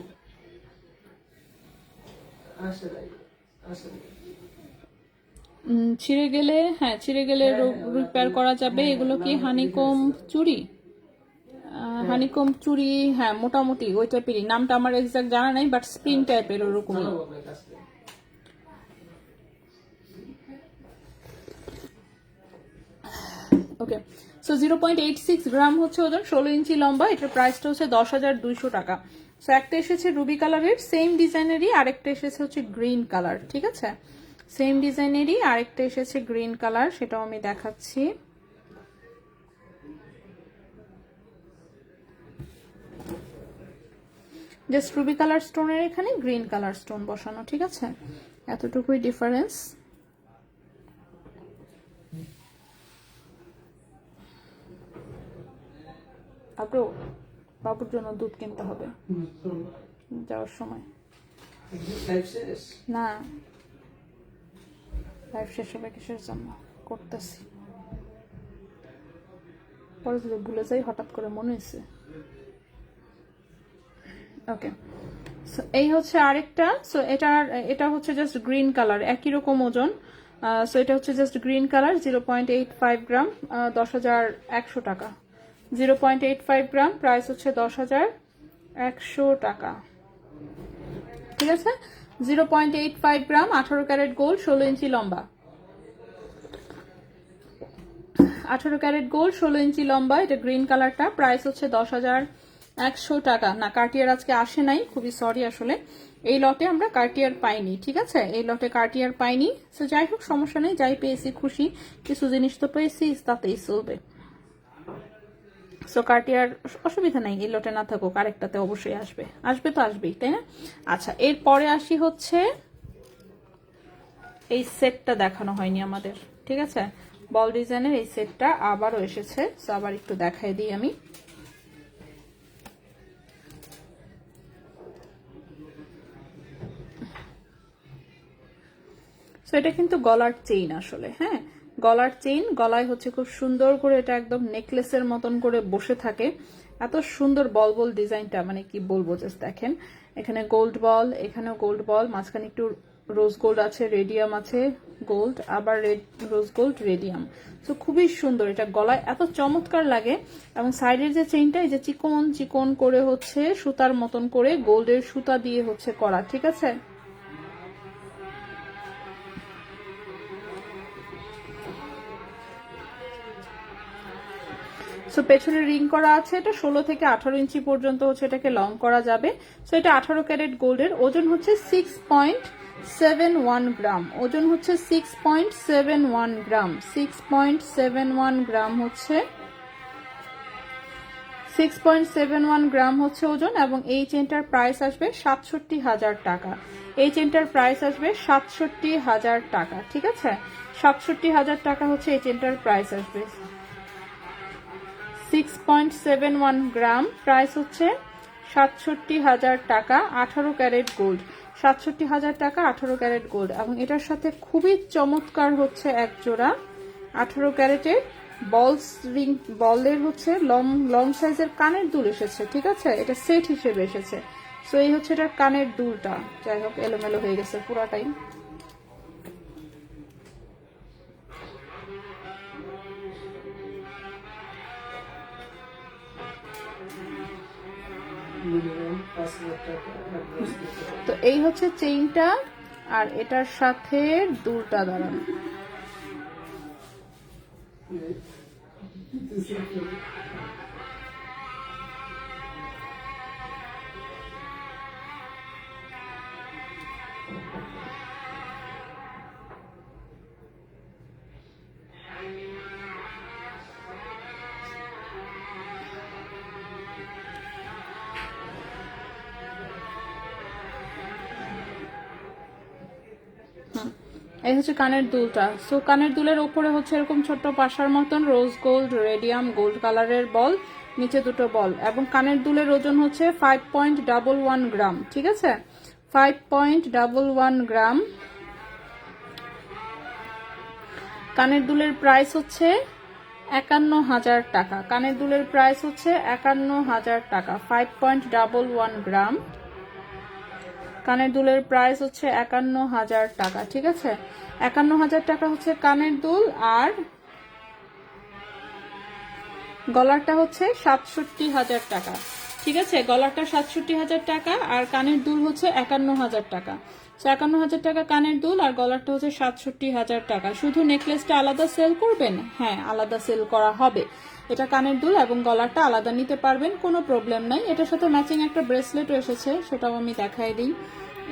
আসলে ছিঁড়ে গেলে, হ্যাঁ ছিঁড়ে গেলে রিপেয়ার করা যাবে। এগুলো কি হানিকম চুড়ি? হানিকম চুড়ি, হ্যাঁ মোটামুটি ওই টাইপেরই। নামটা আমার এক্সাক্ট জানা নাই, বাট স্প্রিং টাইপের ওরকমই। ওকে, সো 0.86 গ্রাম হচ্ছে ওজন, 16 ইঞ্চি লম্বা। এটার প্রাইসটা হচ্ছে 10,200 টাকা। সো একটা এসেছে রুবি কালারের, সেম ডিজাইনেরই আরেকটা এসেছে হচ্ছে গ্রিন কালার। ঠিক আছে, সেম ডিজাইনেরই আরেকটা এসেছে গ্রিন কালার, সেটাও আমি দেখাচ্ছি। জাস্ট রুবি কালার স্টোনের এখানে গ্রিন কালার স্টোন বসানো। ঠিক আছে, এতটুকুই ডিফারেন্স। আপু, বাবুর জন্য দুধ কিনতে হবে যাওয়ার সময়। না, লাইফ শেষ হবে কিসের জন্য করতেছি, পরে যদি ভুলে যাই, হঠাৎ করে মনে হয়েছে। ওকে, সো এই হচ্ছে আরেকটা। সো এটা হচ্ছে জাস্ট গ্রিন কালার, একই রকম ওজন। সো এটা হচ্ছে জাস্ট গ্রিন কালার, 0.85 গ্রাম, 10,100 টাকা। 0.85 গ্রাম, প্রাইস হচ্ছে 10,100 টাকা। ঠিক আছে, 0.85 গ্রাম, 18 ক্যারেট গোল্ড, 16 ইঞ্চি লম্বা। 18 ক্যারেট গোল্ড, 16 ইঞ্চি লম্বা, এটা গ্রিন কালারটা, প্রাইস হচ্ছে 10,100 টাকা। না, কার্টিয়ার আজকে আসে নাই, খুবই সরি আসলে এই লটে আমরা কার্টিয়ার পাইনি। ঠিক আছে, এই লটে কার্টিয়ার পাইনি। তো যাই হোক, সমস্যা নেই, যাই পেয়েছি খুশি, কিছু জিনিস তো পেয়েছি, তাতেই চলবে। সো কার্টিয়ার অসুবিধা নাই, এই লটে না থাকুক, আরেকটাতে অবশ্যই আসবে, আসবে তো আসবেই, তাই না? আচ্ছা, এরপরে আসি হচ্ছে এই সেটটা দেখানো হয়নি আমাদের। ঠিক আছে, বল ডিজাইনের এই সেটটা আবারও এসেছে, সো আবার একটু দেখাই দিই আমি। সো এটা কিন্তু গলার চেইন আসলে, হ্যাঁ গলার চেইন, গলায় হচ্ছে খুব সুন্দর করে এটা একদম নেকলেসের মতন করে বসে থাকে। এত সুন্দর বল বল ডিজাইনটা, মানে কি বলবো, জাস্ট দেখেন, এখানে গোল্ড বল, এখানেও গোল্ড বল, মাঝখানে একটু রোজ গোল্ড আছে, রেডিয়াম আছে গোল্ড, আবার রেড রোজ গোল্ড রেডিয়াম। তো খুবই সুন্দর, এটা গলায় এত চমৎকার লাগে। এবং সাইডের যে চেইনটা, এই যে চিকন চিকন করে হচ্ছে সুতার মতন করে গোল্ডের সুতা দিয়ে হচ্ছে করা। ঠিক আছে, সো পেছনে রিং করা আছে, এটা 16 থেকে 18 ইঞ্চি পর্যন্ত হচ্ছে এটাকে লং করা যাবে। সো এটা 18 ক্যারেট গোল্ডের, ওজন হচ্ছে 6.71 গ্রাম, ওজন হচ্ছে 6.71 গ্রাম, 6.71 গ্রাম হচ্ছে 6.71 গ্রাম হচ্ছে ওজন। এবং এই চেনটার প্রাইস আসবে 67,000 টাকা। এই চেনটার প্রাইস আসবে 67,000 টাকা। ঠিক আছে, 67,000 টাকা হচ্ছে এই চেনটার প্রাইস আসবে। 6.71 গ্রাম, প্রাইস হচ্ছে 67,000 টাকা, 18 ক্যারেট গোল্ড, 67,000 টাকা, 18 ক্যারেট গোল্ড। এবং এটার সাথে খুবই চমৎকার হচ্ছে এক জোড়া 18 ক্যারেটের রিং বলের হচ্ছে লং সাইজের কানের দুল এসেছে। ঠিক আছে, এটা সেট হিসেবে এসেছে। সো এই হচ্ছে এটার কানের দুলটা, যাই হোক এলোমেলো হয়ে গেছে পুরাটাই। তো এই হচ্ছে চেইনটা, আর এটার সাথে দুলটা দাঁড়ানো। এই হচ্ছে কানের দুলটা। সো কানের দুলের উপরে হচ্ছে এরকম ছোট্ট পাশার মতন রোজ গোল্ড রেডিয়াম গোল্ড কালারের বল, নিচে দুটো বল। এবং কানের দুলের ওজন হচ্ছে 5.11 গ্রাম। ঠিক আছে, 5.11 গ্রাম। কানের দুলের প্রাইস হচ্ছে 51,000 টাকা। কানের দুলের প্রাইস হচ্ছে 51,000 টাকা, 5.11 গ্রাম। কানের দুলের প্রাইস হচ্ছে 51,000 টাকা। ঠিক আছে, 51,000 টাকা হচ্ছে কানের দুল, আর গলারটা হচ্ছে 67,000 টাকা। ঠিক আছে, গলারটা 67,000 টাকা, আর কানের দুল হচ্ছে 51,000 টাকা। 51,000 টাকা কানের দুল, আর গলারটা হচ্ছে 67,000 টাকা। শুধু নেকলেসটা আলাদা সেল করবেন? হ্যাঁ, আলাদা সেল করা হবে। এটা কানের দুল এবং গলারটা আলাদা নিতে পারবেন, কোনো প্রবলেম নাই। এটার সাথে ম্যাচিং একটা ব্রেসলেটও এসেছে, সেটাও আমি দেখাই দিই।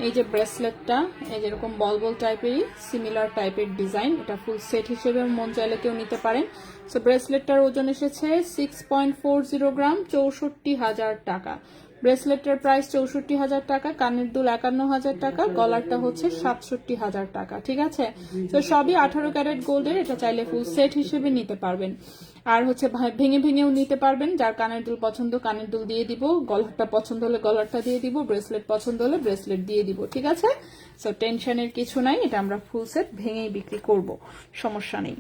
এই যে ব্রেসলেটটা, এই যেরকম বল বল টাইপেরই সিমিলার টাইপের ডিজাইন, এটা ফুল সেট হিসেবে মন চাইলে কেউ নিতে পারেন। সো ব্রেসলেটটার ওজন এসেছে 6.40 গ্রাম, 64,000 টাকা। ব্রেসলেটের প্রাইস 64,000 টাকা, কানের দুল 51,000 টাকা, গলারটা হচ্ছে 67,000 টাকা। ঠিক আছে, তো সবই 18 ক্যারেট গোল্ডের। এটা চাইলে ফুল সেট হিসেবে নিতে পারবেন, আর হচ্ছে ভেঙে ভেঙেও নিতে পারবেন। যার কানের দুল পছন্দ কানের দুল দিয়ে দিব, গলারটা পছন্দ হলে গলারটা দিয়ে দিব, ব্রেসলেট পছন্দ হলে ব্রেসলেট দিয়ে দিব। ঠিক আছে, সো টেনশনের কিছু নাই, এটা আমরা ফুল সেট ভেঙেই বিক্রি করব, সমস্যা নেই।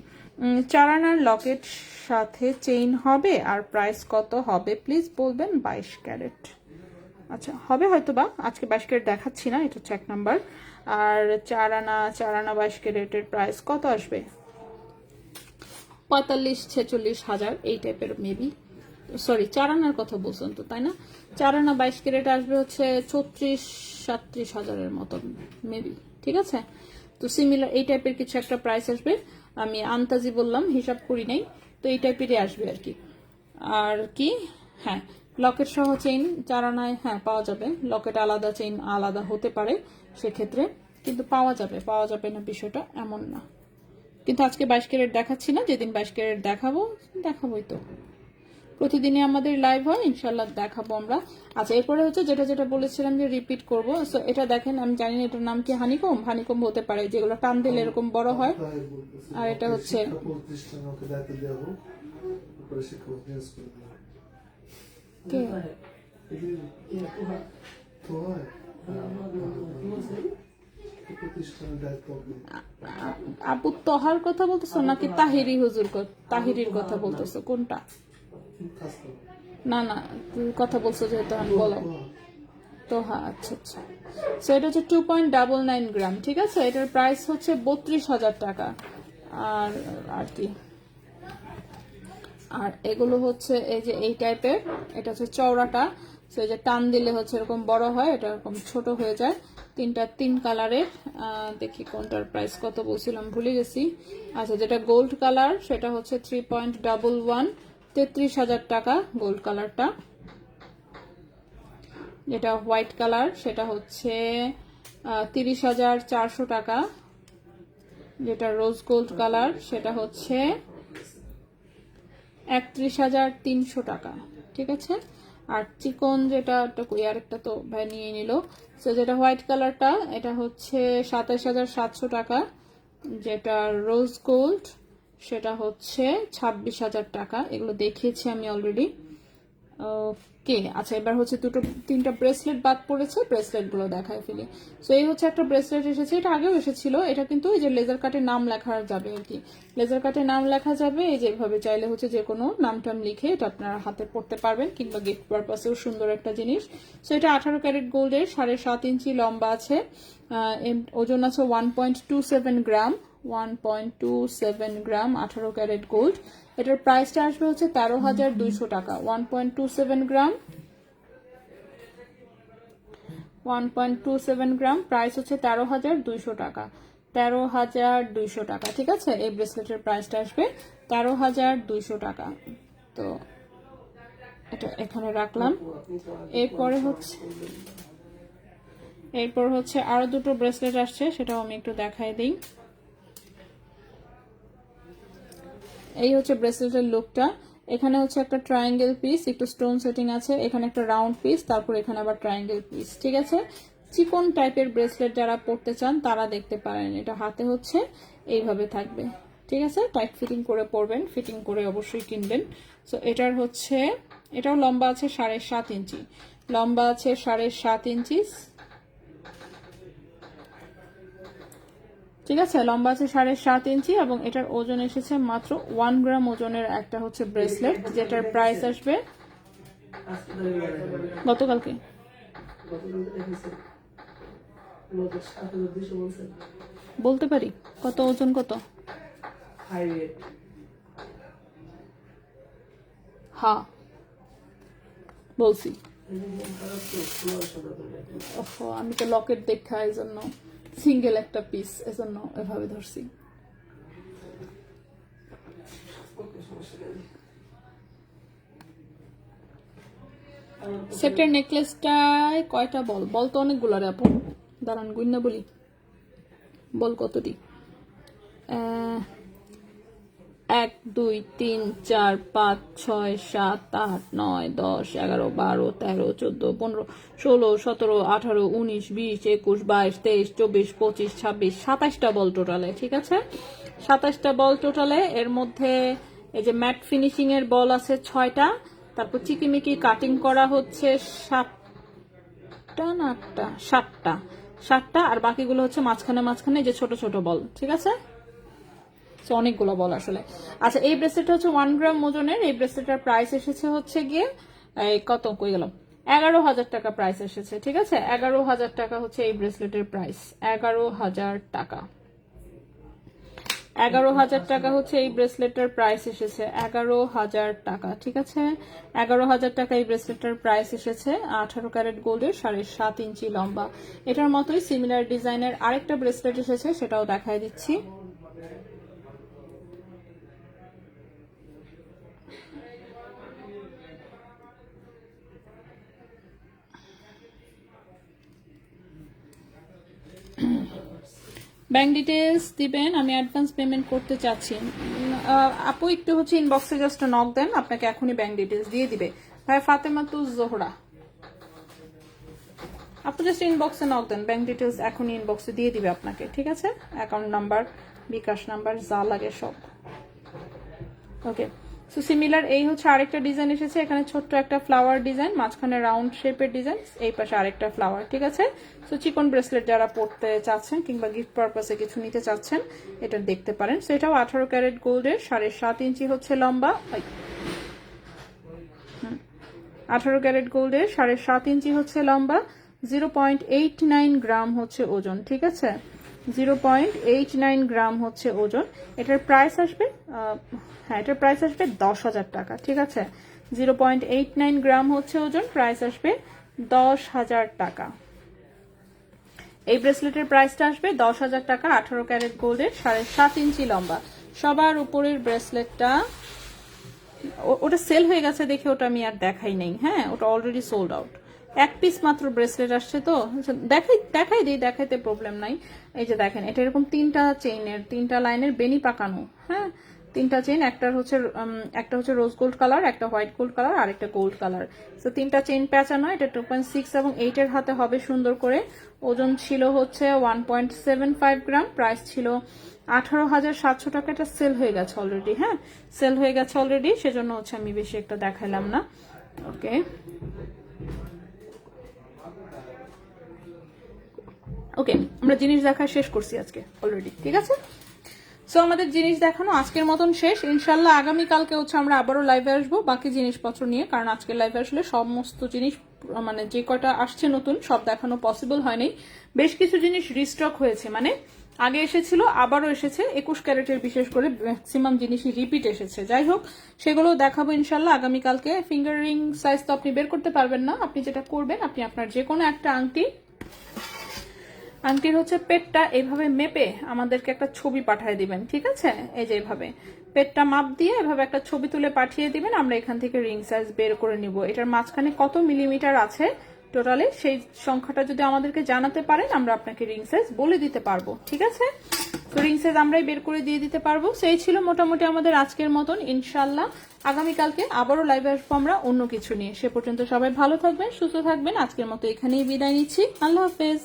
4 আনার লকেট সাথে চেইন হবে, আর প্রাইস কত হবে প্লিজ বলবেন? 22 ক্যারেট। আচ্ছা, হবে হয়তো বা, আজকে 22 ক্যারেট দেখাচ্ছি না, এটা হচ্ছে 1 নাম্বার। আর 4 আনা 22 ক্যারেটের প্রাইস কত আসবে? 45-46 হাজার, এই টাইপের মেবি। সরি 4 আনার কথা বলছেন তো, তাই না? 4 আনা 22 ক্যারেট আসবে হচ্ছে 36-37 হাজারের মতো মেবি, ঠিক আছে? তো সিমিলার এই টাইপের কিছু একটা প্রাইস আসবে, আমি আন্তাজি বললাম, হিসাব করি নাই, তো এই টাইপেরই আসবে আর কি। আর কি, হ্যাঁ, লকেট সহ চেইন 4 আনায় হ্যাঁ পাওয়া যাবে। লকেট আলাদা, চেইন আলাদা হতে পারে সেক্ষেত্রে, কিন্তু পাওয়া যাবে না বিষয়টা এমন না। কিন্তু আজকে 22 ক্যারেট দেখাচ্ছি না, যেদিন 22 ক্যারেট দেখাবোই তো, প্রতিদিনই আমাদের লাইভ হয়, ইনশাল্লাহ দেখাবো আমরা। আচ্ছা, এরপরে হচ্ছে যেটা বলেছিলাম যে রিপিট করব, সো এটা দেখেন, আমি জানি না এটার নাম কি, হানিকম হতে পারে, যেগুলো টান দিলে এরকম বড় হয়। তাই বলতেছে, আর এটা হচ্ছে শিক্ষা প্রতিষ্ঠান ওকে দায়িত্ব দেওয়া হোক, তারপরে শিক্ষা নিয়োগ করে দেওয়া হোক। কে? তো হয় প্রতিষ্ঠানের দায়িত্ব হবে। আবু তহার কথা বলতেছো নাকি তাহিরি হুজুর তাহিরির কথা বলতেছো, কোনটা? কাজ করো। না তুমি কথা বলছো যেহেতু, আমি বলো তো। হ্যাঁ, আচ্ছা, সো এটা হচ্ছে 2.99 গ্রাম, ঠিক আছে? এটার প্রাইস হচ্ছে 32,000 টাকা। আর কি, আর এগুলো হচ্ছে এই যে এই টাইপের, এটা হচ্ছে চওড়াটা, সো এই যে টান দিলে হচ্ছে এরকম বড় হয়, এটা এরকম ছোট হয়ে যায়। 3 কালারের, দেখি কোনটার প্রাইস কত বলছিলাম, ভুলে গেছি। আচ্ছা, যেটা গোল্ড কালার সেটা হচ্ছে 3.11, 33,000 টাকা গোল্ড কালারটা। যেটা হোয়াইট কালার সেটা হচ্ছে 30,400 টাকা। যেটা রোজ গোল্ড কালার সেটা হচ্ছে 31,300 টাকা, ঠিক আছে? আর চিকন যেটা আরেকটা তো ভাই নিয়ে নিল, সো যেটা হোয়াইট কালারটা এটা হচ্ছে 27,700 টাকা। যেটা রোজ গোল্ড সেটা হচ্ছে 26,000 টাকা। এগুলো দেখিয়েছি আমি অলরেডি। ওকে, আচ্ছা, এবার হচ্ছে 3টা ব্রেসলেট বাদ পড়েছে, ব্রেসলেট গুলো দেখায় ফেলি। সো এই হচ্ছে একটা ব্রেসলেট এসেছে, এটা আগেও এসেছিল, এটা কিন্তু এই যে লেজার কাটে নাম লেখা যাবে আর কি, লেজার কাটে নাম লেখা যাবে, এই যেভাবে চাইলে হচ্ছে যে কোনো নামটাম লিখে এটা আপনারা হাতে পড়তে পারবেন, কিংবা গিফট পারপাসেও সুন্দর একটা জিনিস। সো এটা 18 ক্যারেট গোল্ডের, 7.5 ইঞ্চি লম্বা আছে, ওজন আছে 1.27 গ্রাম, 1.27 গ্রাম, 18 ক্যারেট গোল্ড। এটার প্রাইসটা আসবে হচ্ছে 13,200 টাকা। 1.27 গ্রাম, 1.27 গ্রাম, প্রাইস হচ্ছে 13,200 টাকা। 13,200 টাকা, ঠিক আছে? এই ব্রেসলেটের প্রাইসটা আসবে 13,200 টাকা। তো এটা এখানে রাখলাম। এরপর হচ্ছে আরো দুটো ব্রেসলেট আসছে, সেটাও আমি একটু দেখাই দিই। এই হচ্ছে ব্রেসলেটের লুকটা। এখানে হচ্ছে একটা ট্রায়াঙ্গেল পিস, একটু স্টোন সেটিং আছে, এখানে একটা রাউন্ড পিস, তারপর এখানে আবার ট্রায়াঙ্গেল পিস, ঠিক আছে? চিকন টাইপের ব্রেসলেট যারা পরতে চান তারা দেখতে পারেন। এটা হাতে হচ্ছে এইভাবে থাকবে, ঠিক আছে? টাইট ফিটিং করে পরবেন, ফিটিং করে অবশ্যই কিনবেন। সো এটাও লম্বা আছে 7.5 ইঞ্চি, লম্বা আছে 7.5 ইঞ্চি, ঠিক আছে? লম্বা আছে 7.5 ইঞ্চি, এবং এটার ওজন এসেছে মাত্র 1 গ্রাম ওজনের একটা হচ্ছে ব্রেসলেট, যেটার প্রাইস আসবে গতকালকে বলতে পারি কত ওজন, কত? হ্যাঁ বলছি, আমি তো লকেট দেখা, এই জন্য সিঙ্গেল একটা পিস, এজন্য এভাবে ধরছি। সেটের নেকলেসটায় কয়টা বল তো অনেকগুলো রে আপু, দাঁড়ান গুইন্না বলি, বল কতটি? 1 2 3 4 5 6 7 8 9 10 11 12 13 14 15 16 17 18 19 20 21 22 23 24 25 26 27টা বল টোটালে, ঠিক আছে? 27টা বল টোটালে। এর মধ্যে এই যে ম্যাট ফিনিশিং এর বল আছে 6টা, তারপর চিকিমিকি কাটিং করা হচ্ছে 7টা না 8টা, 7টা, আর বাকিগুলো হচ্ছে মাঝখানে যে ছোট ছোট বল, ঠিক আছে? অনেকগুলো বল আসলে। আচ্ছা, এই ব্রেসলেটটা হচ্ছে 1 গ্রাম ওজনের। এই ব্রেসলেটটার প্রাইস এসেছে হচ্ছে গিয়ে কত, কই গেল, 11,000 টাকা প্রাইস এসেছে, ঠিক আছে? 11,000 টাকা হচ্ছে এই ব্রেসলেটের প্রাইস, 11,000 টাকা। 11,000 টাকা হচ্ছে এই ব্রেসলেটটার প্রাইস এসেছে, 11,000 টাকা। ঠিক আছে, 11,000 টাকা এই ব্রেসলেটটার প্রাইস এসেছে। 18 ক্যারেট গোল্ডের 7.5 ইঞ্চি লম্বা। এটার মতোই সিমিলার ডিজাইনের আরেকটা ব্রেসলেট এসেছে, সেটাও দেখায় দিচ্ছি। ব্যাংক ডিটেলস দিবেন, আমি অ্যাডভান্স পেমেন্ট করতে চাচ্ছি। আপু একটু হচ্ছে ইনবক্সে জাস্ট নক দেন, আপনাকে এখনই ব্যাংক ডিটেলস দিয়ে দিবে। ভাই ফাতেমাতুজ জোহরা, আপনি জাস্ট ইনবক্সে নক দেন, ব্যাংক ডিটেলস এখনই ইনবক্সে দিয়ে দিবে আপনাকে। ঠিক আছে, অ্যাকাউন্ট নাম্বার, বিকাশ নাম্বার যা লাগে সব। ওকে, সো সিমিলার এই হচ্ছে আরেকটা ডিজাইন এসেছে। এখানে ছোট্ট একটা ফ্লাওয়ার ডিজাইন, মাঝখানে রাউন্ড শেপের ডিজাইন, এই পাশে আরেকটা ফ্লাওয়ার। ঠিক আছে, সো চিকন ব্রেসলেট যারা পড়তে চাচ্ছেন কিংবা গিফট পারপাসে কিছু নিতে চাচ্ছেন এটা দেখতে পারেন। সো এটাও 18 ক্যারেট গোল্ডের, 7.5 ইঞ্চি হচ্ছে লম্বা। 18 ক্যারেট গোল্ডের 7.5 ইঞ্চি হচ্ছে লম্বা, 0.89 গ্রাম হচ্ছে ওজন। ঠিক আছে, 0.89 গ্রাম হচ্ছে ওজন। এটার প্রাইস আসবে হ্যাঁ, এটার প্রাইস আসবে 10,000 টাকা। ঠিক আছে, 0.89 গ্রাম হচ্ছে ওজন, প্রাইস আসবে 10,000 টাকা। এই ব্রেসলেটের প্রাইসটা আসবে 10,000 টাকা, 18 ক্যারেট গোল্ডের, 7.5 ইঞ্চি লম্বা। সবার উপরের ব্রেসলেটটা ওটা সেল হয়ে গেছে দেখে ওটা আমি আর দেখাই নাই। হ্যাঁ, ওটা অলরেডি সোল্ড আউট। এক পিস মাত্র ব্রেসলেট আসছে, তো দেখাইতে প্রবলেম নাই। এই যে দেখেন, এটা এরকম 3টা চেইনের 3টা লাইনের বেনি পাকানো। হ্যাঁ, 3টা চেইন, একটা হচ্ছে রোজ গোল্ড কালার, একটা হোয়াইট গোল্ড কালার, আর একটা গোল্ড কালার। তো 3টা চেইন পেঁচানো। এটা 2.6 এবং 8 এর হাতে হবে সুন্দর করে। ওজন ছিল হচ্ছে 1.75 গ্রাম, প্রাইস ছিল 18,700 টাকা। এটা সেল হয়ে গেছে অলরেডি। হ্যাঁ, সেল হয়ে গেছে অলরেডি, সেজন্য হচ্ছে আমি বেশি একটা দেখাইলাম না। ওকে, ওকে, আমরা জিনিস দেখা শেষ করছি আজকে অলরেডি। ঠিক আছে, সো আমাদের জিনিস দেখানো আজকের মতন শেষ। ইনশাল্লাহ আগামীকালকে হচ্ছে আমরা আবারও লাইভে আসবো বাকি জিনিসপত্র নিয়ে, কারণ আজকের লাইভে আসলে সমস্ত জিনিস মানে যে কয়টা আসছে নতুন সব দেখানো পসিবল হয়নি। বেশ কিছু জিনিস রিস্টক হয়েছে, মানে আগে এসেছিল আবারও এসেছে। 21 ক্যারেটের বিশেষ করে ম্যাক্সিমাম জিনিসই রিপিট এসেছে। যাই হোক, সেগুলো দেখাবো ইনশাল্লাহ আগামীকালকে। ফিঙ্গার রিং সাইজ তো আপনি বের করতে পারবেন না। আপনি যেটা করবেন, আপনি আপনার যে কোনো একটা আংটির হচ্ছে পেটটা এইভাবে মেপে আমাদেরকে একটা ছবি পাঠিয়ে দিবেন। ঠিক আছে, এই যে এইভাবে পেটটা মাপ দিয়ে এভাবে একটা ছবি তুলে পাঠিয়ে দিবেন। আমরা এখান থেকে রিং সাইজ বের করে নিব। এটার মাঝখানে কত মিলিমিটার আছে টোটালি, সেই সংখ্যাটা যদি আমাদেরকে জানাতে পারেন, আমরা আপনাকে রিং সাইজ বলে দিতে পারবো। ঠিক আছে, তো রিং সাইজ আমরাই বের করে দিয়ে দিতে পারবো। সেই ছিল মোটামুটি আমাদের আজকের মতন। ইনশাল্লাহ আগামীকালকে আবারও লাইভে আসবো আমরা অন্য কিছু নিয়ে। সে পর্যন্ত সবাই ভালো থাকবেন, সুস্থ থাকবেন। আজকের মতো এখানেই বিদায় নিচ্ছি। আল্লাহ হাফেজ।